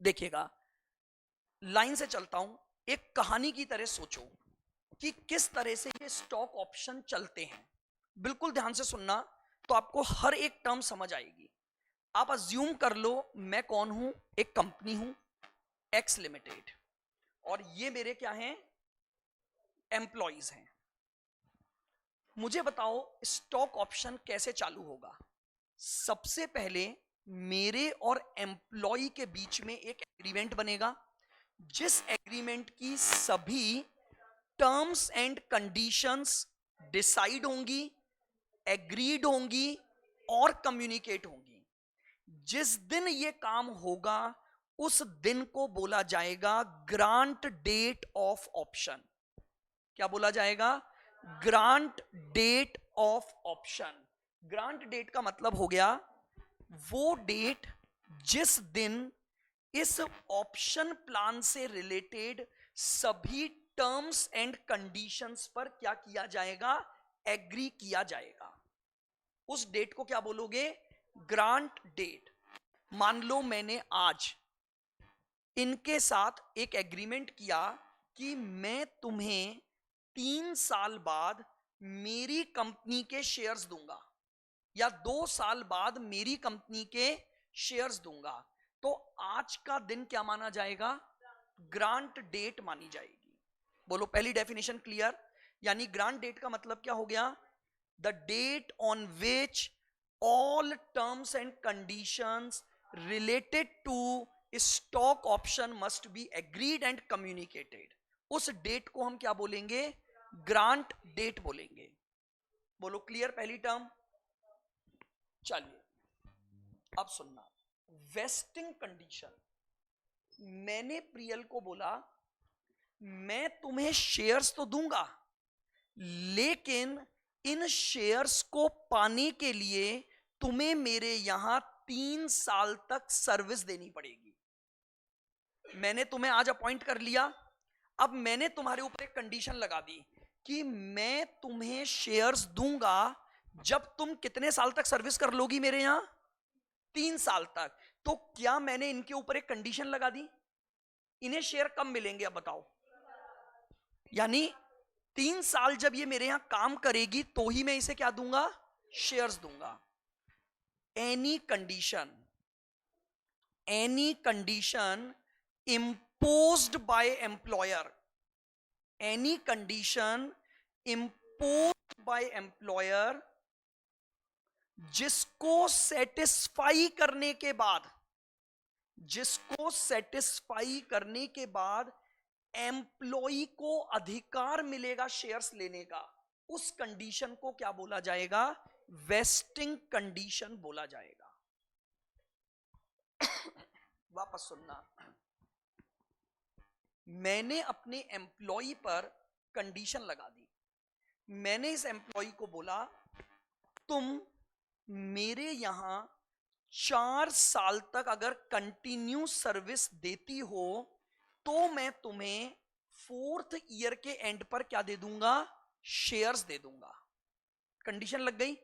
देखिएगा, लाइन से चलता हूं, एक कहानी की तरह सोचो कि किस तरह से ये स्टॉक ऑप्शन चलते हैं। बिल्कुल ध्यान से सुनना, तो आपको हर एक टर्म समझ आएगी। आप अज्यूम कर लो मैं कौन हूं, एक कंपनी हूं एक्स लिमिटेड, और ये मेरे क्या हैं, एम्प्लॉइज हैं। मुझे बताओ स्टॉक ऑप्शन कैसे चालू होगा। सबसे पहले मेरे और एम्प्लॉय के बीच में एक एग्रीमेंट बनेगा, जिस एग्रीमेंट की सभी टर्म्स एंड कंडीशंस डिसाइड होंगी, एग्रीड होंगी और कम्युनिकेट होंगी। जिस दिन ये काम होगा उस दिन को बोला जाएगा ग्रांट डेट ऑफ ऑप्शन। क्या बोला जाएगा, grant date of option. Grant date का मतलब हो गया वो डेट जिस दिन इस ऑप्शन प्लान से रिलेटेड सभी टर्म्स एंड कंडीशंस पर क्या किया जाएगा, एग्री किया जाएगा। उस डेट को क्या बोलोगे, ग्रांट डेट। मान लो मैंने आज इनके साथ एक एग्रीमेंट किया कि मैं तुम्हें 3 साल बाद मेरी कंपनी के शेयर्स दूंगा, या 2 साल बाद मेरी कंपनी के शेयर्स दूंगा, तो आज का दिन क्या माना जाएगा, ग्रांट डेट मानी जाएगी। बोलो, पहली डेफिनेशन क्लियर। यानी ग्रांट डेट का मतलब क्या हो गया, the date on which all terms and conditions related to stock option must be agreed and communicated। उस डेट को हम क्या बोलेंगे, ग्रांट डेट बोलेंगे। बोलो क्लियर पहली टर्म। चलिए अब सुनना, वेस्टिंग कंडीशन। मैंने प्रियल को बोला मैं तुम्हें शेयर्स तो दूंगा, लेकिन इन शेयर्स को पाने के लिए तुम्हें मेरे यहां 3 साल तक सर्विस देनी पड़ेगी। मैंने तुम्हें आज अपॉइंट कर लिया, अब मैंने तुम्हारे ऊपर एक कंडीशन लगा दी कि मैं तुम्हें शेयर्स दूंगा जब तुम कितने साल तक सर्विस कर लोगी मेरे यहां, 3 साल तक। तो क्या मैंने इनके ऊपर एक कंडीशन लगा दी, इन्हें शेयर कब मिलेंगे अब बताओ, यानी 3 साल जब ये मेरे यहां काम करेगी तो ही मैं इसे क्या दूंगा, शेयर्स दूंगा। Any condition imposed by employer, any condition imposed by employer जिसको सेटिस्फाई करने के बाद एम्प्लॉय को अधिकार मिलेगा शेयर्स लेने का, उस कंडीशन को क्या बोला जाएगा, वेस्टिंग कंडीशन बोला जाएगा। वापस सुनना, मैंने अपने एम्प्लॉय पर कंडीशन लगा दी। मैंने इस एम्प्लॉय को बोला तुम मेरे यहां 4 साल तक अगर कंटिन्यू सर्विस देती हो तो मैं तुम्हें 4th ईयर के एंड पर क्या दे दूंगा, शेयर्स दे दूंगा। कंडीशन लग गई।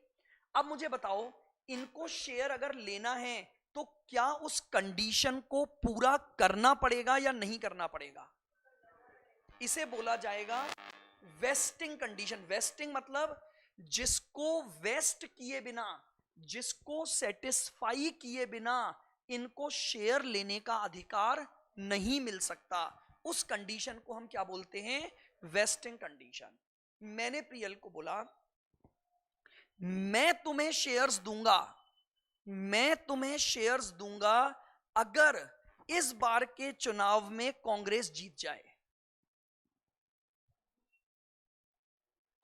अब मुझे बताओ, इनको शेयर अगर लेना है तो क्या उस कंडीशन को पूरा करना पड़ेगा या नहीं करना पड़ेगा? इसे बोला जाएगा वेस्टिंग कंडीशन। वेस्टिंग मतलब जिसको वेस्ट किए बिना, जिसको सेटिस्फाई किए बिना इनको शेयर लेने का अधिकार नहीं मिल सकता, उस कंडीशन को हम क्या बोलते हैं, वेस्टिंग कंडीशन। मैंने प्रियल को बोला मैं तुम्हें शेयर्स दूंगा अगर इस बार के चुनाव में कांग्रेस जीत जाए।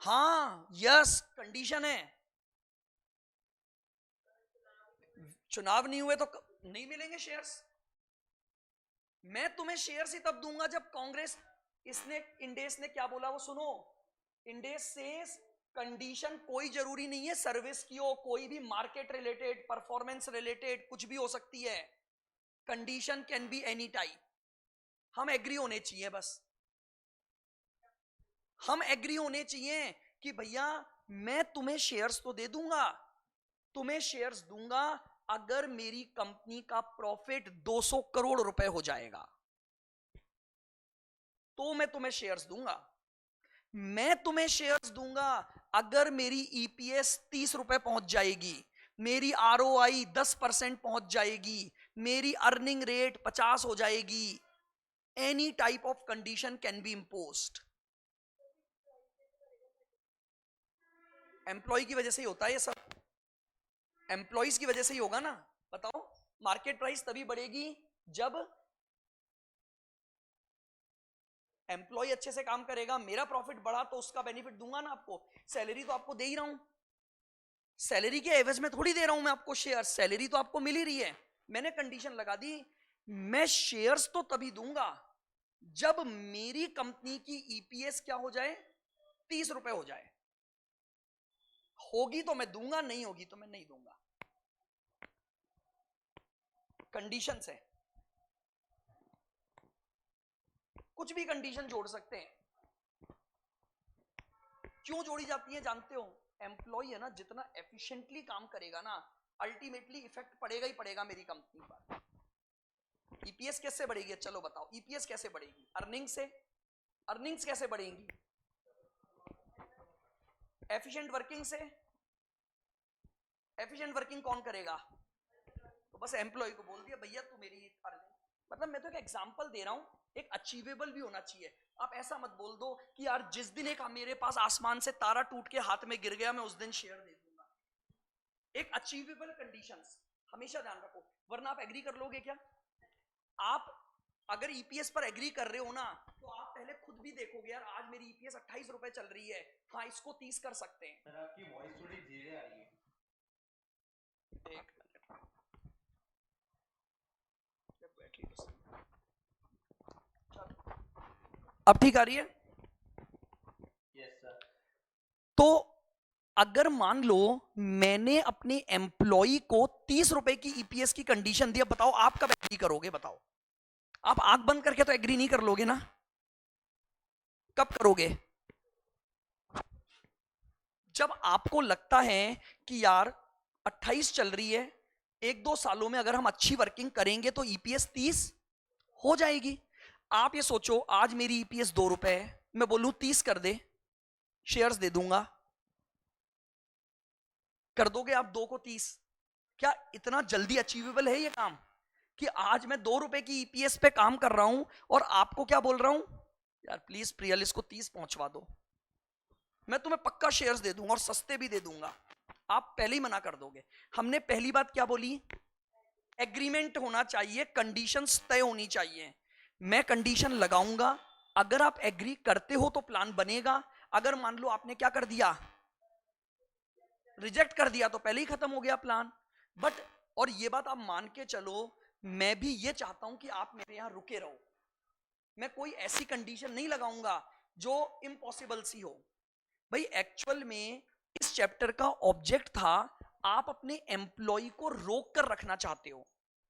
हाँ, यस, कंडीशन है। चुनाव नहीं हुए तो नहीं मिलेंगे शेयर्स। मैं तुम्हें शेयर्स ही तब दूंगा जब कांग्रेस, इंडेस ने क्या बोला वो सुनो। इंडेस से कंडीशन कोई जरूरी नहीं है सर्विस की हो, कोई भी मार्केट रिलेटेड, परफॉर्मेंस रिलेटेड कुछ भी हो सकती है। Condition can be any type. हम एग्री होने चाहिए, बस हम एग्री होने चाहिए कि भैया मैं तुम्हें शेयर्स तो दे दूंगा, तुम्हें शेयर्स दूंगा अगर मेरी कंपनी का प्रॉफिट 200 करोड़ रुपए हो जाएगा तो मैं तुम्हें शेयर्स दूंगा। मैं तुम्हें शेयर्स दूंगा अगर मेरी ईपीएस 30 रुपए पहुंच जाएगी, मेरी आरओआई 10% पहुंच जाएगी, मेरी अर्निंग रेट 50 हो जाएगी। Any type of condition can be imposed. Employee की वजह से ही होता है ये सब, एम्प्लॉयज की वजह से ही होगा ना। बताओ, मार्केट प्राइस तभी बढ़ेगी जब एम्प्लॉय अच्छे से काम करेगा, मेरा प्रॉफिट बढ़ा तो उसका बेनिफिट दूंगा ना आपको। सैलरी तो आपको दे ही रहा हूं, सैलरी के एवज में थोड़ी दे रहा हूं मैं आपको शेयर, सैलरी तो आपको मिल ही रही है। मैंने कंडीशन लगा दी, मैं शेयर्स तो तभी दूंगा जब मेरी कंपनी की ईपीएस क्या हो जाए, 30 रुपए हो जाए। होगी तो मैं दूंगा, नहीं होगी तो मैं नहीं दूंगा। कंडीशन है, कुछ भी कंडीशन जोड़ सकते हैं। क्यों जोड़ी जाती है जानते हो? एम्प्लॉय है ना, जितना एफिशिएंटली काम करेगा ना, अल्टीमेटली इफेक्ट पड़ेगा ही पड़ेगा मेरी कंपनी पर। ईपीएस कैसे बढ़ेगी? चलो बताओ, ईपीएस कैसे बढ़ेगी? अर्निंग से। अर्निंग्स कैसे बढ़ेंगी? एफिशिएंट वर्किंग से। एफिशिएंट वर्किंग कौन करेगा? तो बस एम्प्लॉय को बोल दिया भैया तू मेरी अर्निंग, मतलब मैं तो एक एग्जांपल दे रहा हूं, एक अचीवेबल भी होना चाहिए। आप ऐसा मत बोल दो कि यार जिस दिन एक मेरे पास आसमान से तारा टूट के हाथ में गिर गया मैं उस दिन शेयर दे दूंगा। एक अचीवेबल कंडीशंस हमेशा ध्यान रखो, वरना आप एग्री कर लोगे क्या? आप अगर ईपीएस पर एग्री कर रहे हो ना तो आप पहले खुद भी देखोगे यार आज मेरी ईपीएस 28 रुपए चल रही है, हाँ इसको 30 कर सकते हैं।
सर आपकी वॉइस थोड़ी धीरे आ रही है।
एक मिनट, बैटरी तो सही है। अब ठीक आ रही है?
Yes sir.
तो अगर मान लो मैंने अपने एम्प्लॉय को 30 रुपए की ईपीएस की कंडीशन दी, अब बताओ आप कब एग्री करोगे? बताओ, आप आंख बंद करके तो एग्री नहीं कर लोगे ना, कब करोगे? जब आपको लगता है कि यार 28 चल रही है, 1-2 सालों में अगर हम अच्छी वर्किंग करेंगे तो ईपीएस 30 हो जाएगी। आप ये सोचो आज मेरी ईपीएस 2 रुपए है, मैं बोलूं 30 कर दे, शेयर्स दे दूंगा, कर दोगे आप 2 को 30? क्या इतना जल्दी अचीवेबल है ये काम कि आज मैं 2 रुपए की ईपीएस पे काम कर रहा हूं और आपको क्या बोल रहा हूं, यार प्लीज प्रियल इसको 30 पहुंचवा दो, मैं तुम्हें पक्का शेयर्स दे दूंगा और सस्ते भी दे दूंगा। आप पहले ही मना कर दोगे। हमने पहली बात क्या बोली, एग्रीमेंट होना चाहिए, कंडीशंस तय होनी चाहिए। मैं कंडीशन लगाऊंगा, अगर आप एग्री करते हो तो प्लान बनेगा, अगर मान लो आपने क्या कर दिया, रिजेक्ट कर दिया, तो पहले ही खत्म हो गया प्लान। बट और ये बात आप मान के चलो, मैं भी ये चाहता हूं कि आप मेरे यहां रुके रहो, मैं कोई ऐसी कंडीशन नहीं लगाऊंगा जो इम्पॉसिबल सी हो। भाई एक्चुअल में इस चैप्टर का ऑब्जेक्ट था, आप अपने एम्प्लॉय को रोक कर रखना चाहते हो,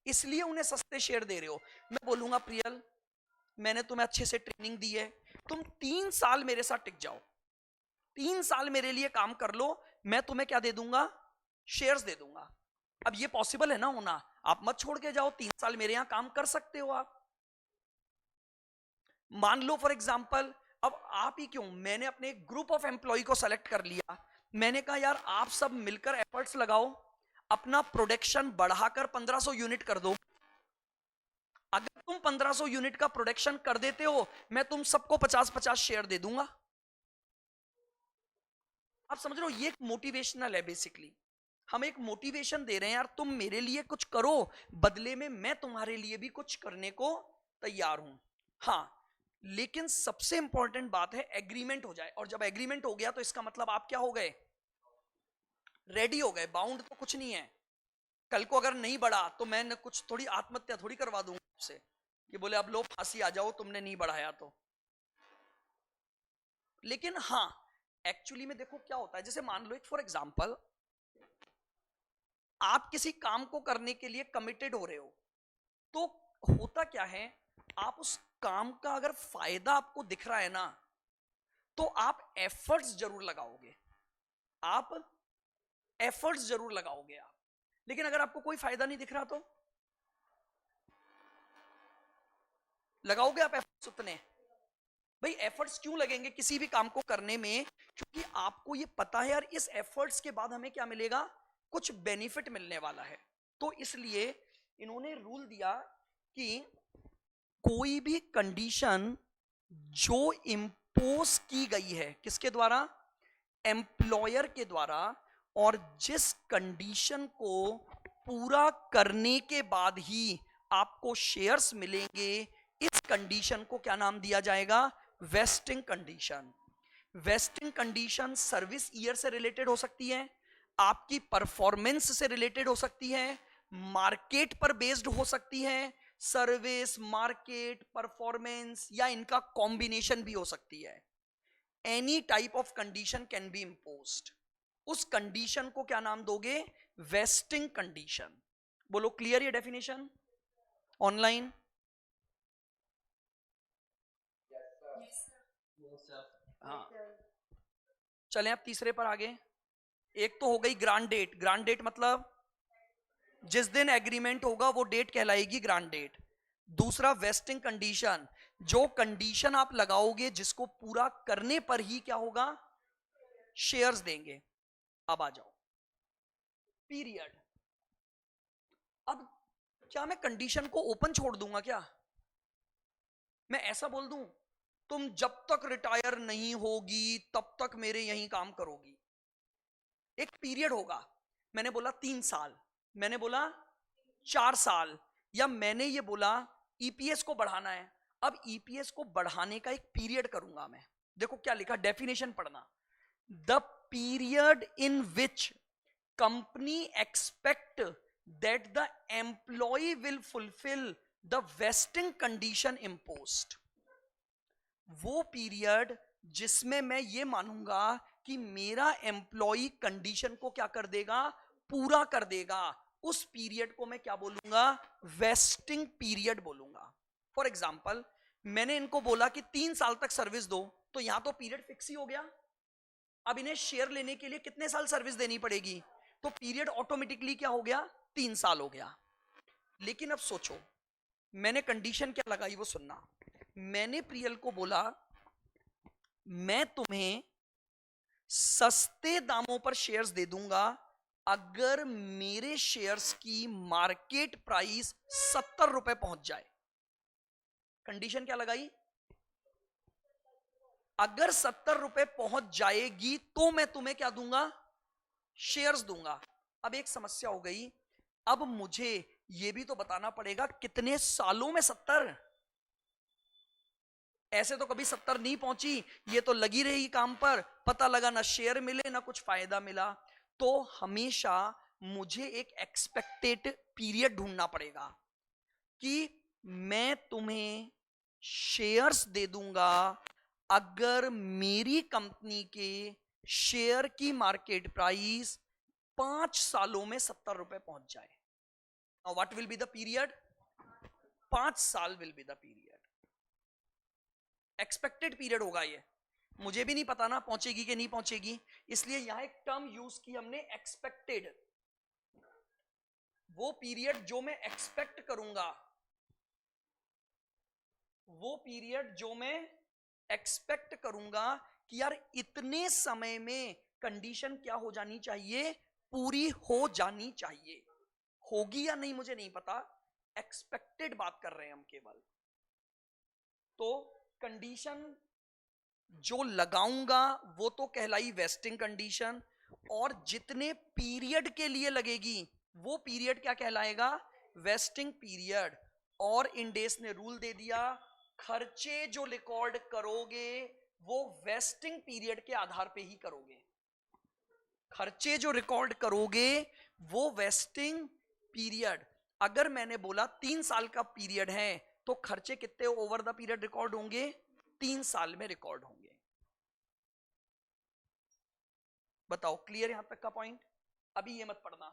इसलिए उन्हें सस्ते शेयर दे रहे हो। मैं बोलूंगा प्रियल, मैंने तुम्हें अच्छे से ट्रेनिंग दी है, तुम 3 साल मेरे साथ टिक जाओ, 3 साल मेरे लिए काम कर लो, मैं तुम्हें क्या दे दूंगा, शेयर्स दे दूंगा। अब ये पॉसिबल है ना होना, आप मत छोड़ के जाओ, 3 साल मेरे यहां काम कर सकते हो आप। मान लो फॉर एग्जाम्पल, अब आप ही क्यों, मैंने अपने एक ग्रुप ऑफ एम्प्लॉय को सेलेक्ट कर लिया, मैंने कहा यार आप सब मिलकर एफर्ट्स लगाओ, अपना प्रोडक्शन बढ़ाकर 1500 यूनिट कर दो। अगर तुम 1500 यूनिट का प्रोडक्शन कर देते हो, मैं तुम सबको 50-50 शेयर दे दूंगा। आप समझ रहे हो, ये एक मोटिवेशनल है बेसिकली, हम एक मोटिवेशन दे रहे हैं, यार तुम मेरे लिए कुछ करो, बदले में मैं तुम्हारे लिए भी कुछ करने को तैयार हूं। हाँ, लेकिन सबसे इंपॉर्टेंट बात है एग्रीमेंट हो जाए, और जब एग्रीमेंट हो गया तो इसका मतलब आप क्या हो गए, रेडी हो गए, बाउंड तो कुछ नहीं है। कल को अगर नहीं बढ़ा तो मैं न कुछ थोड़ी आत्महत्या थोड़ी करवा दूंगा आपसे कि बोले अब लो फांसी आ जाओ, तुमने नहीं बढ़ाया तो। लेकिन हाँ, एक्चुअली में देखो क्या होता है, जैसे मान लो एक फॉर एग्जांपल, आप किसी काम को करने के लिए कमिटेड हो रहे हो, तो होता क्या है, आप उस काम का अगर फायदा आपको दिख रहा है ना, तो आप एफर्ट्स जरूर लगाओगे, आप एफर्ट्स जरूर लगाओगे आप। लेकिन अगर आपको कोई फायदा नहीं दिख रहा तो लगाओगे आप एफर्ट्स उतने? भाई एफर्ट्स क्यों लगेंगे किसी भी काम को करने में, क्योंकि आपको ये पता है यार इस एफर्ट्स के बाद हमें क्या मिलेगा, कुछ बेनिफिट मिलने वाला है। तो इसलिए इन्होंने रूल दिया कि कोई भी कंडीशन जो इंपोज की गई है किसके द्वारा, एम्प्लॉयर के द्वारा, और जिस कंडीशन को पूरा करने के बाद ही आपको शेयर्स मिलेंगे, इस कंडीशन को क्या नाम दिया जाएगा, wasting condition. Wasting condition service year से रिलेटेड हो सकती है, आपकी परफॉर्मेंस से रिलेटेड हो सकती है, मार्केट पर बेस्ड हो सकती है, सर्विस मार्केट परफॉर्मेंस, या इनका कॉम्बिनेशन भी हो सकती है। Any type of condition can be imposed. उस कंडीशन को क्या नाम दोगे, वेस्टिंग कंडीशन। बोलो क्लियर ये डेफिनेशन ऑनलाइन? हाँ, चलें अब तीसरे पर आगे। एक तो हो गई ग्रांड डेट, ग्रांड डेट मतलब जिस दिन एग्रीमेंट होगा वो डेट कहलाएगी ग्रांड डेट। दूसरा वेस्टिंग कंडीशन, जो कंडीशन आप लगाओगे जिसको पूरा करने पर ही क्या होगा, शेयर्स देंगे। अब आ जाओ पीरियड। अब क्या मैं कंडीशन को ओपन छोड़ दूंगा क्या, मैं ऐसा बोल दूं तुम जब तक रिटायर नहीं होगी तब तक मेरे यहीं काम करोगी? एक पीरियड होगा, मैंने बोला 3 साल, मैंने बोला 4 साल, या मैंने ये बोला ईपीएस को बढ़ाना है। अब ईपीएस को बढ़ाने का एक पीरियड करूंगा मैं। देखो क्या लिखा, डेफिनेशन पढ़ना, the period in which company expect that the employee will fulfil the vesting condition imposed. वो पीरियड जिसमें मैं ये मानूंगा कि मेरा एम्प्लॉय कंडीशन को क्या कर देगा, पूरा कर देगा, उस पीरियड को मैं क्या बोलूंगा, वेस्टिंग पीरियड बोलूंगा। फॉर एग्जाम्पल मैंने इनको बोला कि 3 साल तक सर्विस दो, तो यहां तो पीरियड फिक्स ही हो गया। अब इन्हें शेयर लेने के लिए कितने साल सर्विस देनी पड़ेगी, तो पीरियड ऑटोमेटिकली क्या हो गया, 3 साल हो गया। लेकिन अब सोचो मैंने कंडीशन क्या लगाई वो सुनना। मैंने प्रियल को बोला मैं तुम्हें सस्ते दामों पर शेयर्स दे दूंगा अगर मेरे शेयर्स की मार्केट प्राइस 70 रुपए पहुंच जाए। कंडीशन क्या लगाई? अगर 70 रुपए पहुंच जाएगी तो मैं तुम्हें क्या दूंगा? शेयर्स दूंगा। अब एक समस्या हो गई, अब मुझे यह भी तो बताना पड़ेगा कितने सालों में 70। ऐसे तो कभी 70 नहीं पहुंची, ये तो लगी रही काम पर, पता लगा ना शेयर मिले ना कुछ फायदा मिला। तो हमेशा मुझे एक एक्सपेक्टेड पीरियड ढूंढना पड़ेगा कि मैं तुम्हें शेयर्स दे दूंगा अगर मेरी कंपनी के शेयर की मार्केट प्राइस 5 सालों में 70 रुपए पहुंच जाए। Now what will be the period? 5 साल will be the period. Expected period होगा ये, मुझे भी नहीं पता ना पहुंचेगी कि नहीं पहुंचेगी, इसलिए यहां एक टर्म यूज की हमने एक्सपेक्टेड। वो पीरियड जो मैं एक्सपेक्ट करूंगा, वो पीरियड जो मैं एक्सपेक्ट करूंगा कि यार इतने समय में कंडीशन क्या हो जानी चाहिए? पूरी हो जानी चाहिए। होगी या नहीं मुझे नहीं पता, एक्सपेक्टेड बात कर रहे हैं हम केवल। तो कंडीशन जो लगाऊंगा वो तो कहलाई वेस्टिंग कंडीशन, और जितने पीरियड के लिए लगेगी वो पीरियड क्या कहलाएगा? Vesting period. और इंडेस ने रूल दे दिया, खर्चे जो रिकॉर्ड करोगे वो वेस्टिंग पीरियड के आधार पे ही करोगे। खर्चे जो रिकॉर्ड करोगे वो वेस्टिंग पीरियड। अगर मैंने बोला 3 साल का पीरियड है तो खर्चे कितने ओवर द पीरियड रिकॉर्ड होंगे? 3 साल में रिकॉर्ड होंगे। बताओ क्लियर यहां तक का पॉइंट? अभी ये मत पढ़ना,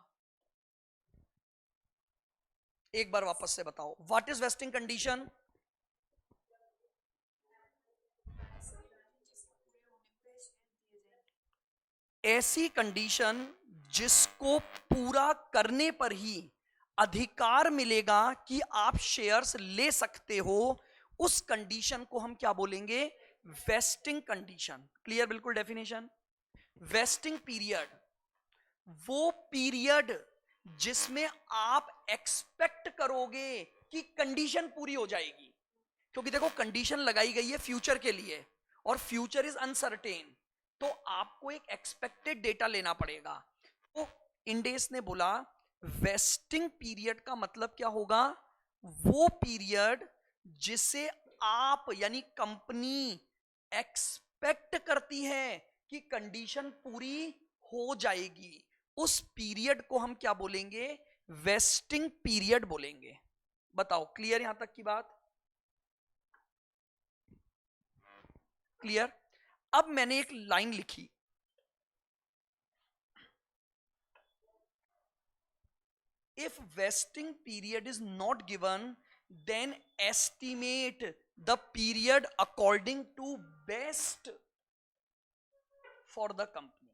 एक बार वापस से बताओ, व्हाट इज वेस्टिंग कंडीशन? ऐसी कंडीशन जिसको पूरा करने पर ही अधिकार मिलेगा कि आप शेयर्स ले सकते हो, उस कंडीशन को हम क्या बोलेंगे? Wasting condition. क्लियर? बिल्कुल डेफिनेशन। वेस्टिंग पीरियड वो पीरियड जिसमें आप एक्सपेक्ट करोगे कि कंडीशन पूरी हो जाएगी, क्योंकि देखो कंडीशन लगाई गई है फ्यूचर के लिए और फ्यूचर इज अनसर्टेन, तो आपको एक एक्सपेक्टेड डेटा लेना पड़ेगा। तो इंडेस ने बोला वेस्टिंग पीरियड का मतलब क्या होगा? वो पीरियड जिसे आप यानी कंपनी एक्सपेक्ट करती है कि कंडीशन पूरी हो जाएगी, उस पीरियड को हम क्या बोलेंगे? वेस्टिंग पीरियड बोलेंगे। बताओ क्लियर यहां तक की बात? क्लियर? अब मैंने एक लाइन लिखी, if vesting period is not given then estimate the period according to best for the company।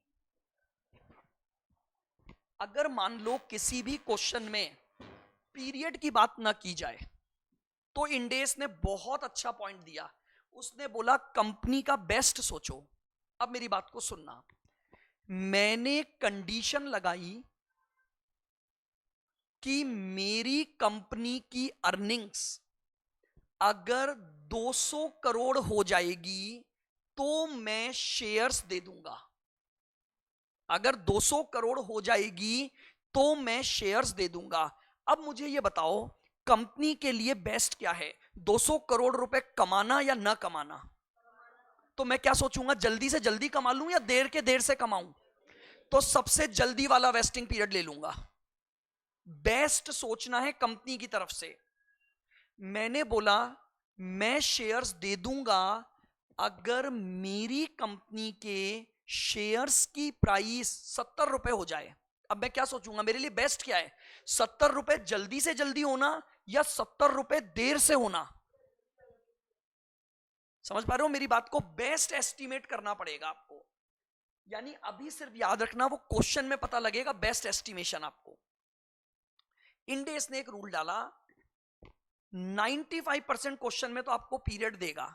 अगर मान लो किसी भी क्वेश्चन में पीरियड की बात ना की जाए तो इंडेस ने बहुत अच्छा पॉइंट दिया, उसने बोला कंपनी का बेस्ट सोचो। अब मेरी बात को सुनना, मैंने कंडीशन लगाई कि मेरी कंपनी की अर्निंग्स अगर 200 करोड़ हो जाएगी तो मैं शेयर्स दे दूंगा। अगर 200 करोड़ हो जाएगी तो मैं शेयर्स दे दूंगा। अब मुझे यह बताओ कंपनी के लिए बेस्ट क्या है? 200 करोड़ रुपए कमाना या ना कमाना? तो मैं क्या सोचूंगा, जल्दी से जल्दी कमा लूं या देर के देर से कमाऊं? तो सबसे जल्दी वाला वेस्टिंग पीरियड ले लूंगा। बेस्ट सोचना है कंपनी की तरफ से। मैंने बोला मैं शेयर्स दे दूंगा अगर मेरी कंपनी के शेयर्स की प्राइस 70 रुपए हो जाए। अब मैं क्या सोचूंगा, मेरे लिए बेस्ट क्या है? 70 रुपए जल्दी से जल्दी होना या 70 रुपए देर से होना? समझ पा रहे हो मेरी बात को? बेस्ट एस्टिमेट करना पड़ेगा आपको। यानी अभी सिर्फ याद रखना, वो क्वेश्चन में पता लगेगा बेस्ट एस्टिमेशन आपको। इंडेस ने एक रूल डाला, 95% क्वेश्चन में तो आपको पीरियड देगा,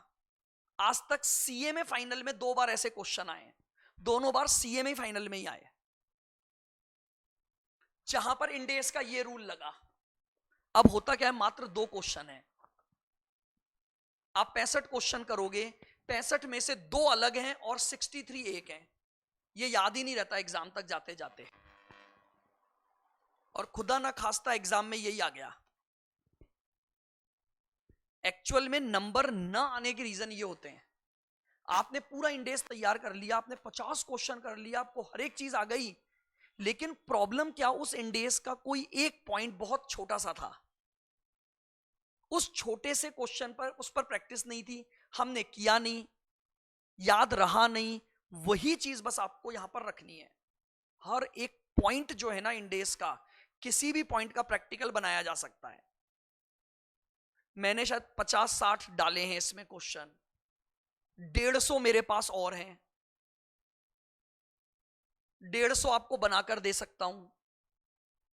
आज तक सीए में फाइनल में 2 बार ऐसे क्वेश्चन आए हैं, दोनों बार सीए में फाइनल में ही आए, जहां पर इंडेस का ये रूल लगा। अब होता क्या है, मात्र 2 क्वेश्चन है, आप 65 क्वेश्चन करोगे, 65 में से 2 अलग हैं और 63 एक हैं। ये याद ही नहीं रहता एग्जाम तक जाते जाते, और खुदा ना खास्ता एग्जाम में यही आ गया। एक्चुअल में नंबर ना आने के रीजन ये होते हैं, आपने पूरा इंडेक्स तैयार कर लिया, आपने 50 क्वेश्चन कर लिया, आपको हर एक चीज आ गई, लेकिन प्रॉब्लम क्या, उस इंडेक्स का कोई एक पॉइंट बहुत छोटा सा था, उस छोटे से क्वेश्चन पर उस पर प्रैक्टिस नहीं थी, हमने किया नहीं, याद रहा नहीं। वही चीज बस आपको यहां पर रखनी है। हर एक पॉइंट जो है ना इंडेक्स का, किसी भी पॉइंट का प्रैक्टिकल बनाया जा सकता है। मैंने शायद 50-60 डाले हैं इसमें क्वेश्चन, 150 मेरे पास और हैं, 150 आपको बनाकर दे सकता हूं।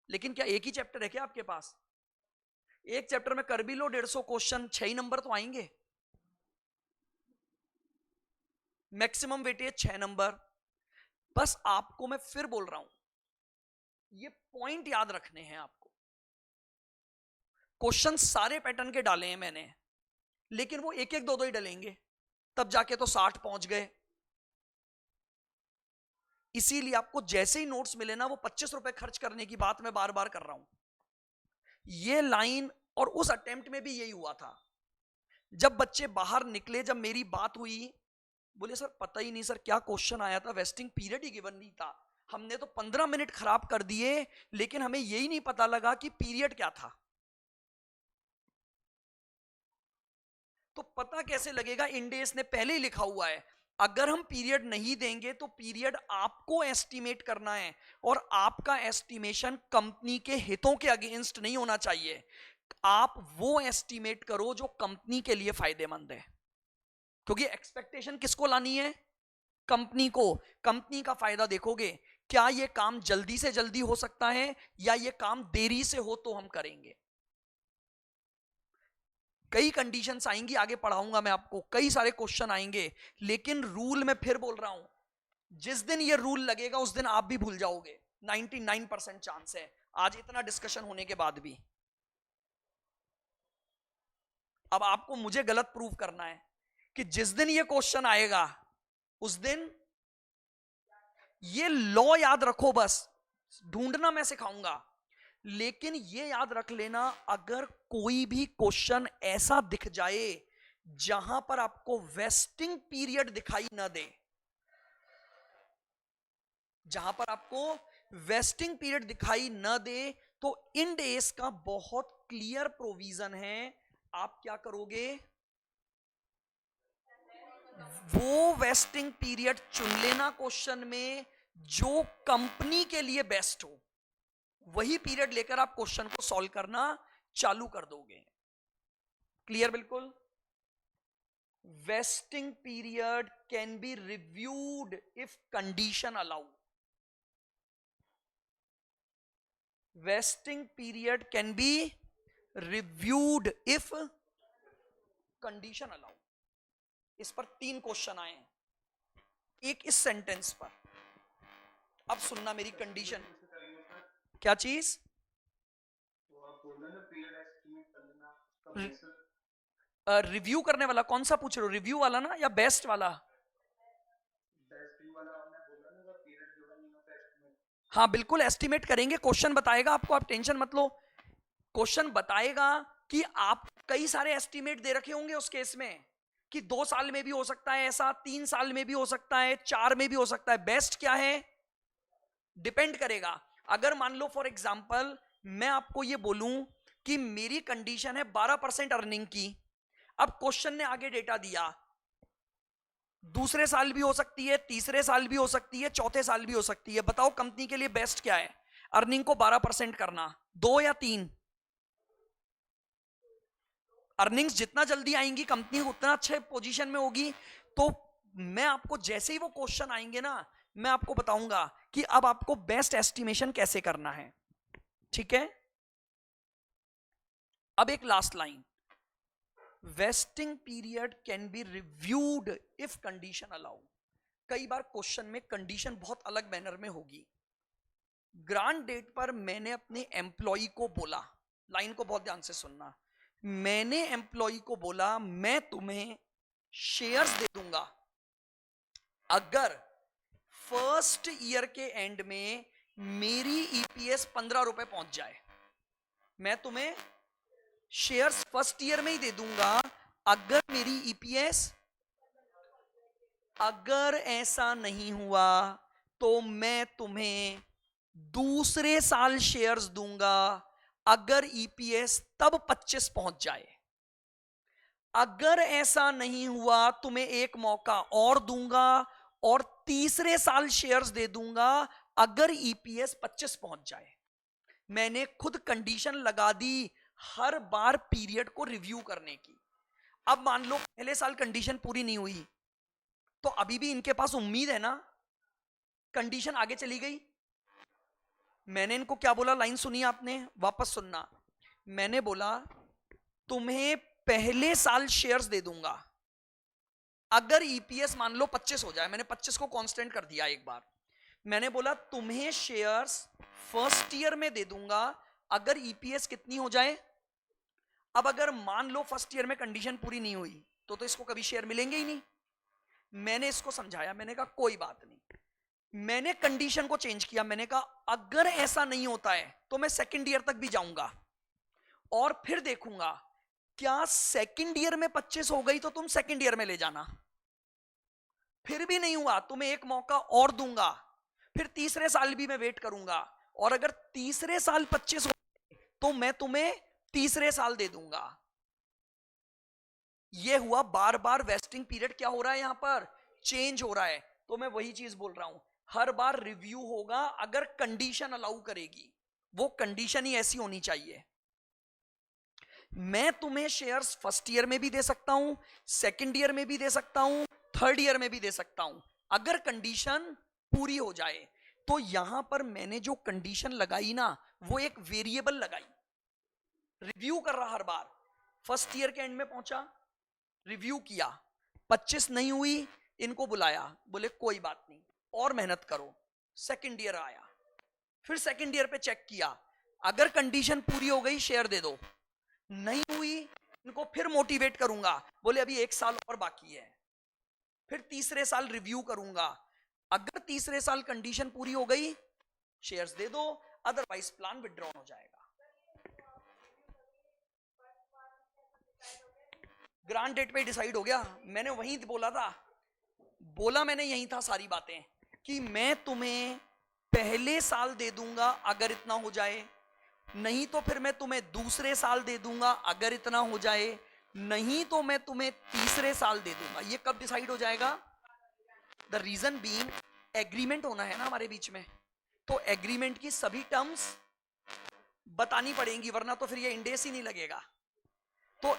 लेकिन क्या एक ही चैप्टर है क्या आपके पास? एक चैप्टर में कर भी लो 150 क्वेश्चन, 6 ही नंबर तो आएंगे, मैक्सिमम वेटेज 6 नंबर। बस आपको मैं फिर बोल रहा हूं, ये पॉइंट याद रखने हैं आपको। क्वेश्चन सारे पैटर्न के डाले हैं मैंने, लेकिन वो एक एक दो दो ही डलेंगे, तब जाके तो 60 पहुंच गए। इसीलिए आपको जैसे ही नोट्स मिले ना, वो 25 रुपए खर्च करने की बात मैं बार बार कर रहा हूं। ये लाइन और उस अटेम्प्ट में भी यही हुआ था। जब बच्चे बाहर निकले, जब मेरी बात हुई, बोले सर पता ही नहीं सर क्या क्वेश्चन आया था, वेस्टिंग पीरियड ही गिवन नहीं था, हमने तो 15 मिनट खराब कर दिए, लेकिन हमें यही नहीं पता लगा कि पीरियड क्या था। तो पता कैसे लगेगा? इंडेस ने पहले ही लिखा हुआ है, अगर हम पीरियड नहीं देंगे तो पीरियड आपको एस्टिमेट करना है, और आपका एस्टिमेशन कंपनी के हितों के अगेंस्ट नहीं होना चाहिए। आप वो एस्टिमेट करो जो कंपनी के लिए फायदेमंद है, क्योंकि एक्सपेक्टेशन किसको लानी है? कंपनी को। कंपनी का फायदा देखोगे, क्या ये काम जल्दी से जल्दी हो सकता है या ये काम देरी से हो तो हम करेंगे। कई कंडीशंस आएंगी, आगे पढ़ाऊंगा मैं आपको, कई सारे क्वेश्चन आएंगे, लेकिन रूल में फिर बोल रहा हूं, जिस दिन ये रूल लगेगा उस दिन आप भी भूल जाओगे, 99% चांस है, आज इतना डिस्कशन होने के बाद भी। अब आपको मुझे गलत प्रूव करना है कि जिस दिन ये क्वेश्चन आएगा उस दिन ये लॉ याद रखो, बस ढूंढना मैं सिखाऊंगा, लेकिन ये याद रख लेना, अगर कोई भी क्वेश्चन ऐसा दिख जाए जहां पर आपको वेस्टिंग पीरियड दिखाई ना दे, जहां पर आपको वेस्टिंग पीरियड दिखाई ना दे, तो इंड एस का बहुत क्लियर प्रोविजन है, आप क्या करोगे? वो वेस्टिंग पीरियड चुन लेना क्वेश्चन में जो कंपनी के लिए बेस्ट हो, वही पीरियड लेकर आप क्वेश्चन को सॉल्व करना चालू कर दोगे। क्लियर? बिल्कुल। Vesting period can be reviewed if condition allow. Vesting period can be reviewed if condition allow. इस पर 3 क्वेश्चन आए हैं, एक इस सेंटेंस पर। अब सुनना मेरी कंडीशन। क्या चीज? रिव्यू करने वाला कौन सा पूछ रहे हो, रिव्यू वाला ना या बेस्ट वाला? हाँ बिल्कुल, एस्टिमेट करेंगे, क्वेश्चन बताएगा आपको, आप टेंशन मत लो। क्वेश्चन बताएगा कि आप कई सारे एस्टिमेट दे रखे होंगे उस केस में, कि 2 साल में भी हो सकता है ऐसा, 3 साल में भी हो सकता है, 4 में भी हो सकता है। बेस्ट क्या है? डिपेंड करेगा। अगर मान लो फॉर एग्जांपल मैं आपको ये बोलूं कि मेरी कंडीशन है 12% अर्निंग की, अब क्वेश्चन ने आगे डेटा दिया, दूसरे साल भी हो सकती है, तीसरे साल भी हो सकती है, चौथे साल भी हो सकती है, बताओ कंपनी के लिए बेस्ट क्या है? अर्निंग को 12% करना, 2 या 3? अर्निंग्स जितना जल्दी आएंगी कंपनी उतना अच्छे पोजीशन में होगी। तो मैं आपको जैसे ही वो क्वेश्चन आएंगे ना, मैं आपको बताऊंगा कि अब आपको बेस्ट एस्टिमेशन कैसे करना है। ठीक है? अब एक last line, vesting period can be reviewed if condition allow. कई बार क्वेश्चन में कंडीशन बहुत अलग मैनर में होगी। ग्रांट डेट पर मैंने अपने एम्प्लॉय को बोला, लाइन को बहुत ध्यान से सुनना, मैंने एम्प्लॉय को बोला मैं तुम्हें शेयर्स दे दूंगा अगर फर्स्ट ईयर के एंड में मेरी ईपीएस 15 रुपए पहुंच जाए। मैं तुम्हें शेयर्स फर्स्ट ईयर में ही दे दूंगा अगर मेरी ईपीएस, अगर ऐसा नहीं हुआ तो मैं तुम्हें दूसरे साल शेयर्स दूंगा अगर ईपीएस तब 25 पहुंच जाए। अगर ऐसा नहीं हुआ तुम्हें एक मौका और दूंगा और तीसरे साल शेयर्स दे दूंगा अगर ईपीएस 25 पहुंच जाए। मैंने खुद कंडीशन लगा दी हर बार पीरियड को रिव्यू करने की। अब मान लो पहले साल कंडीशन पूरी नहीं हुई तो अभी भी इनके पास उम्मीद है ना, कंडीशन आगे चली गई। मैंने इनको क्या बोला, लाइन सुनी आपने, वापस सुनना। मैंने बोला तुम्हें पहले साल शेयर्स दे दूंगा अगर ईपीएस मान लो 25 हो जाए। मैंने 25 को कांस्टेंट कर दिया एक बार। मैंने बोला तुम्हें शेयर्स फर्स्ट ईयर में दे दूंगा अगर ईपीएस कितनी हो जाए। अब अगर मान लो फर्स्ट ईयर में कंडीशन पूरी नहीं हुई तो इसको कभी शेयर मिलेंगे ही नहीं। मैंने इसको समझाया, मैंने कहा कोई बात नहीं। मैंने कंडीशन को चेंज किया, मैंने कहा अगर ऐसा नहीं होता है तो मैं सेकंड ईयर तक भी जाऊंगा और फिर देखूंगा क्या सेकंड ईयर में 25 हो गई तो तुम सेकंड ईयर में ले जाना, फिर भी नहीं हुआ तुम्हें एक मौका और दूंगा, फिर तीसरे साल भी मैं वेट करूंगा और अगर तीसरे साल 25 हो तो मैं तुम्हें तीसरे साल दे दूंगा। यह हुआ बार बार। वेस्टिंग पीरियड क्या हो रहा है यहां पर, चेंज हो रहा है। तो मैं वही चीज बोल रहा हूं, हर बार रिव्यू होगा अगर कंडीशन अलाउ करेगी। वो कंडीशन ही ऐसी होनी चाहिए। मैं तुम्हें शेयर्स फर्स्ट ईयर में भी दे सकता हूं, सेकंड ईयर में भी दे सकता हूं, थर्ड ईयर में भी दे सकता हूं अगर कंडीशन पूरी हो जाए। तो यहां पर मैंने जो कंडीशन लगाई ना वो एक वेरिएबल लगाई, रिव्यू कर रहा हर बार। फर्स्ट ईयर के एंड में पहुंचा, रिव्यू किया, 25 नहीं हुई, इनको बुलाया, बोले कोई बात नहीं और मेहनत करो। सेकंड ईयर आया, फिर सेकंड ईयर पे चेक किया, अगर कंडीशन पूरी हो गई शेयर दे दो, नहीं हुई इनको फिर मोटिवेट करूंगा, बोले अभी एक साल और बाकी है। फिर तीसरे साल रिव्यू करूंगा, अगर तीसरे साल कंडीशन पूरी हो गई शेयर्स दे दो, अदरवाइज प्लान विड्रॉन हो जाएगा। ग्रांट डेट पे डिसाइड हो गया। मैंने वहीं बोला था, बोला मैंने यही था सारी बातें कि मैं तुम्हें पहले साल दे दूंगा अगर इतना हो जाए, नहीं तो फिर मैं तुम्हें दूसरे साल दे दूंगा अगर इतना हो जाए, नहीं तो मैं तुम्हें तीसरे साल दे दूंगा। ये कब डिसाइड हो जाएगा? द रीजन बीइंग एग्रीमेंट होना है ना हमारे बीच में, तो एग्रीमेंट की सभी टर्म्स बतानी पड़ेंगी वरना तो फिर ये इंडेस ही नहीं लगेगा। तो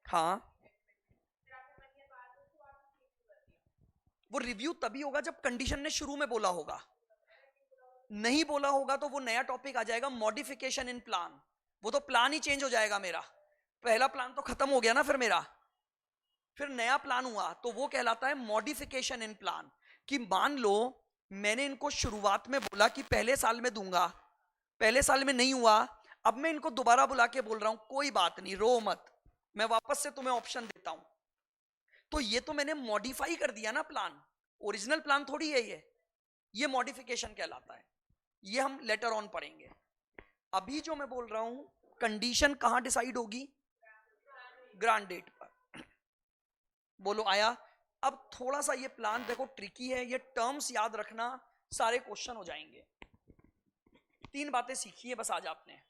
हाँ, वो रिव्यू तभी होगा जब कंडीशन ने शुरू में बोला होगा। नहीं बोला होगा तो वो नया टॉपिक आ जाएगा, मॉडिफिकेशन इन प्लान। वो तो प्लान ही चेंज हो जाएगा मेरा। पहला प्लान तो खत्म हो गया ना फिर मेरा, फिर नया प्लान हुआ तो वो कहलाता है मॉडिफिकेशन इन प्लान। कि मान लो मैंने इनको शुरुआत में बोला कि पहले साल में दूंगा, पहले साल में नहीं हुआ, अब मैं इनको दोबारा बुला के बोल रहा हूं कोई बात नहीं रो मत, मैं वापस से तुम्हें ऑप्शन देता हूं। तो ये तो मैंने मॉडिफाई कर दिया ना प्लान, ओरिजिनल प्लान थोड़ी है ये मॉडिफिकेशन कहलाता है। ये हम लेटर ऑन पढ़ेंगे। अभी जो मैं बोल रहा हूं कंडीशन कहां डिसाइड होगी? ग्रांट डेट पर। बोलो आया? अब थोड़ा सा ये प्लान देखो ट्रिकी है, ये टर्म्स याद रखना, सारे क्वेश्चन हो जाएंगे। 3 बातें सीखी है बस आज आपने।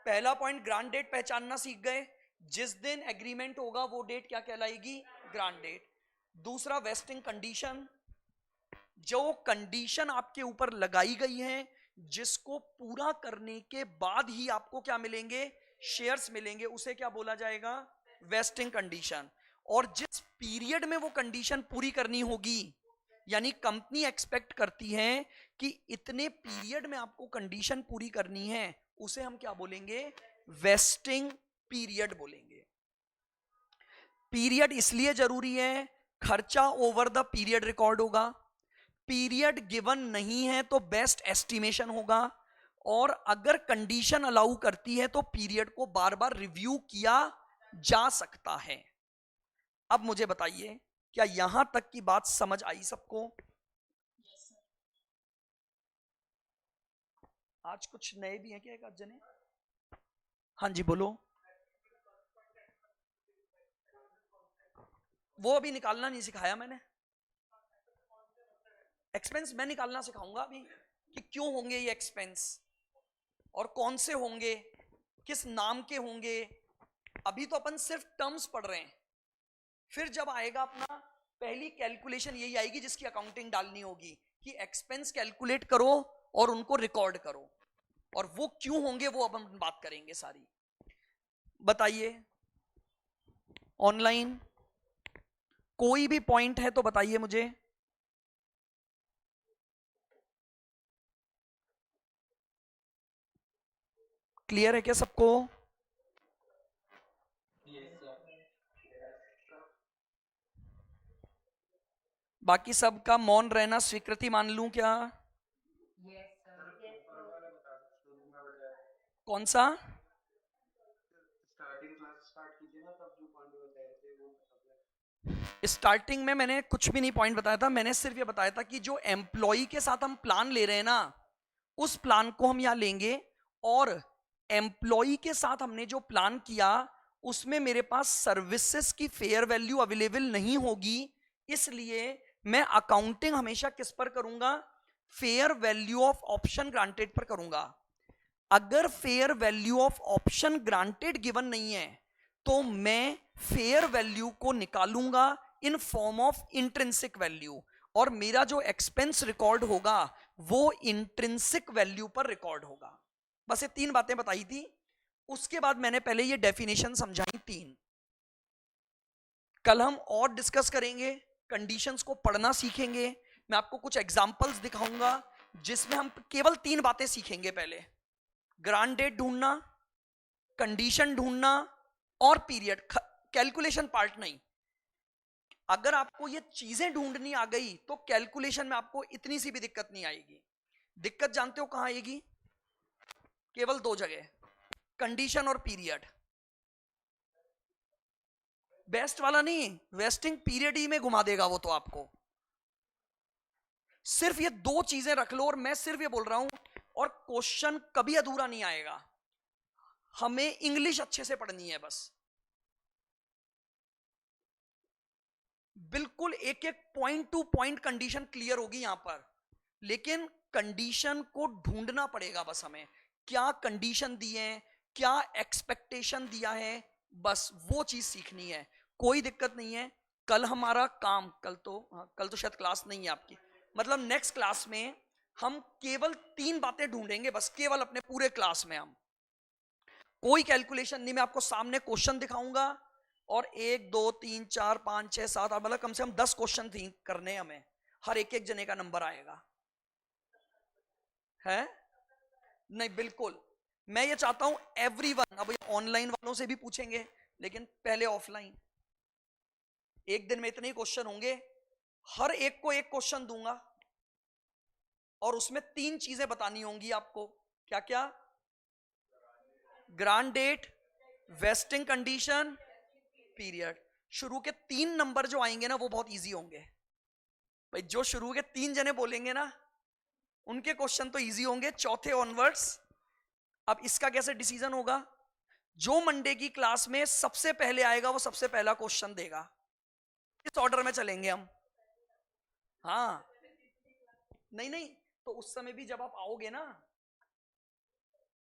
पहला पॉइंट, ग्रांट डेट पहचानना सीख गए। जिस दिन एग्रीमेंट होगा वो डेट क्या कहलाएगी? Grant date. दूसरा, वेस्टिंग कंडीशन, जो कंडीशन आपके ऊपर लगाई गई है जिसको पूरा करने के बाद ही आपको क्या मिलेंगे? शेयर्स मिलेंगे, उसे क्या बोला जाएगा? Wasting condition. और जिस पीरियड में वो कंडीशन पूरी करनी होगी यानी कंपनी एक्सपेक्ट करती है कि इतने पीरियड में आपको कंडीशन पूरी करनी है, उसे हम क्या बोलेंगे, वेस्टिंग पीरियड बोलेंगे। पीरियड इसलिए जरूरी है, खर्चा ओवर द पीरियड रिकॉर्ड होगा, पीरियड गिवन नहीं है तो बेस्ट एस्टिमेशन होगा, और अगर कंडीशन अलाउ करती है तो पीरियड को बार बार रिव्यू किया जा सकता है। अब मुझे बताइए, क्या यहां तक की बात समझ आई सबको? आज कुछ नए भी हैं क्या, एक आध जने? हाँ जी बोलो। वो अभी निकालना नहीं सिखाया मैंने, एक्सपेंस मैं निकालना सिखाऊंगा अभी कि क्यों होंगे ये एक्सपेंस और कौन से होंगे, किस नाम के होंगे। अभी तो अपन सिर्फ टर्म्स पढ़ रहे हैं, फिर जब आएगा अपना पहली कैलकुलेशन यही आएगी जिसकी अकाउंटिंग डालनी होगी कि एक्सपेंस कैलकुलेट करो और उनको रिकॉर्ड करो, और वो क्यों होंगे वो अब हम बात करेंगे सारी। बताइए ऑनलाइन कोई भी पॉइंट है तो बताइए मुझे। क्लियर है क्या सबको?
Yes, sir.
बाकी सबका मौन रहना स्वीकृति मान लूं क्या?
Yes, sir.
कौन सा?
स्टार्टिंग क्लास स्टार्ट कीजिए ना, तब जो पॉइंट बताए थे वो
स्टार्टिंग में मैंने कुछ भी नहीं पॉइंट बताया था, मैंने सिर्फ ये बताया था कि जो एम्प्लॉय के साथ हम प्लान ले रहे हैं ना, उस प्लान को हम यहां लेंगे, और एम्प्लॉय के साथ हमने जो प्लान किया उसमें मेरे पास सर्विसेज की फेयर वैल्यू अवेलेबल नहीं होगी, इसलिए मैं अकाउंटिंग हमेशा किस पर करूंगा, fair value of option granted पर करूंगा। अगर fair value of option granted given नहीं है तो मैं फेयर वैल्यू को निकालूंगा in form of intrinsic value, और मेरा जो एक्सपेंस रिकॉर्ड होगा वो इंट्रिंसिक वैल्यू पर रिकॉर्ड होगा। बस ये तीन बातें बताई थी। उसके बाद मैंने पहले ये डेफिनेशन समझाई तीन, कल हम और डिस्कस करेंगे, कंडीशंस को पढ़ना सीखेंगे, मैं आपको कुछ एग्जांपल्स दिखाऊंगा जिसमें हम केवल तीन बातें सीखेंगे। पहले ग्रांट डेट ढूंढना, कंडीशन ढूंढना और पीरियड, कैलकुलेशन पार्ट नहीं। अगर आपको ये चीजें ढूंढनी आ गई तो कैलकुलेशन में आपको इतनी सी भी दिक्कत नहीं आएगी। दिक्कत जानते हो कहां आएगी? केवल दो जगह, कंडीशन और पीरियड। बेस्ट वाला नहीं, वेस्टिंग पीरियड ही में घुमा देगा वो तो आपको। सिर्फ ये दो चीजें रख लो, और मैं सिर्फ ये बोल रहा हूं, और क्वेश्चन कभी अधूरा नहीं आएगा। हमें इंग्लिश अच्छे से पढ़नी है बस, बिल्कुल एक एक point two point condition clear होगी यहां पर, लेकिन कंडीशन को ढूंढना पड़ेगा बस हमें, क्या कंडीशन दी है, क्या एक्सपेक्टेशन दिया है, बस वो चीज सीखनी है। कोई दिक्कत नहीं है। कल हमारा काम, कल तो शायद क्लास नहीं है आपकी, मतलब नेक्स्ट क्लास में हम केवल तीन बातें ढूंढेंगे बस, केवल अपने पूरे क्लास में हम कोई कैलकुलेशन नहीं। मैं आपको सामने क्वेश्चन दिखाऊंगा, और 1 2 3 4 5 6 7 8 मतलब कम से कम 10 क्वेश्चन थिंक करने हमें, हर एक एक जने का नंबर आएगा है। नहीं बिल्कुल, मैं ये चाहता हूं एवरीवन, अब ऑनलाइन वालों से भी पूछेंगे लेकिन पहले ऑफलाइन। एक दिन में इतने ही क्वेश्चन होंगे, हर एक को एक क्वेश्चन दूंगा और उसमें तीन चीजें बतानी होंगी आपको। क्या क्या? Grant date, vesting condition, period. शुरू के तीन नंबर जो आएंगे ना वो बहुत इजी होंगे भाई, जो शुरू के तीन जने बोलेंगे ना उनके क्वेश्चन तो इजी होंगे, चौथे ऑनवर्ड्स। अब इसका कैसे डिसीजन होगा? जो मंडे की क्लास में सबसे पहले आएगा वो सबसे पहला क्वेश्चन देगा। इस ऑर्डर में चलेंगे हम। हाँ नहीं नहीं, तो उस समय भी जब आप आओगे ना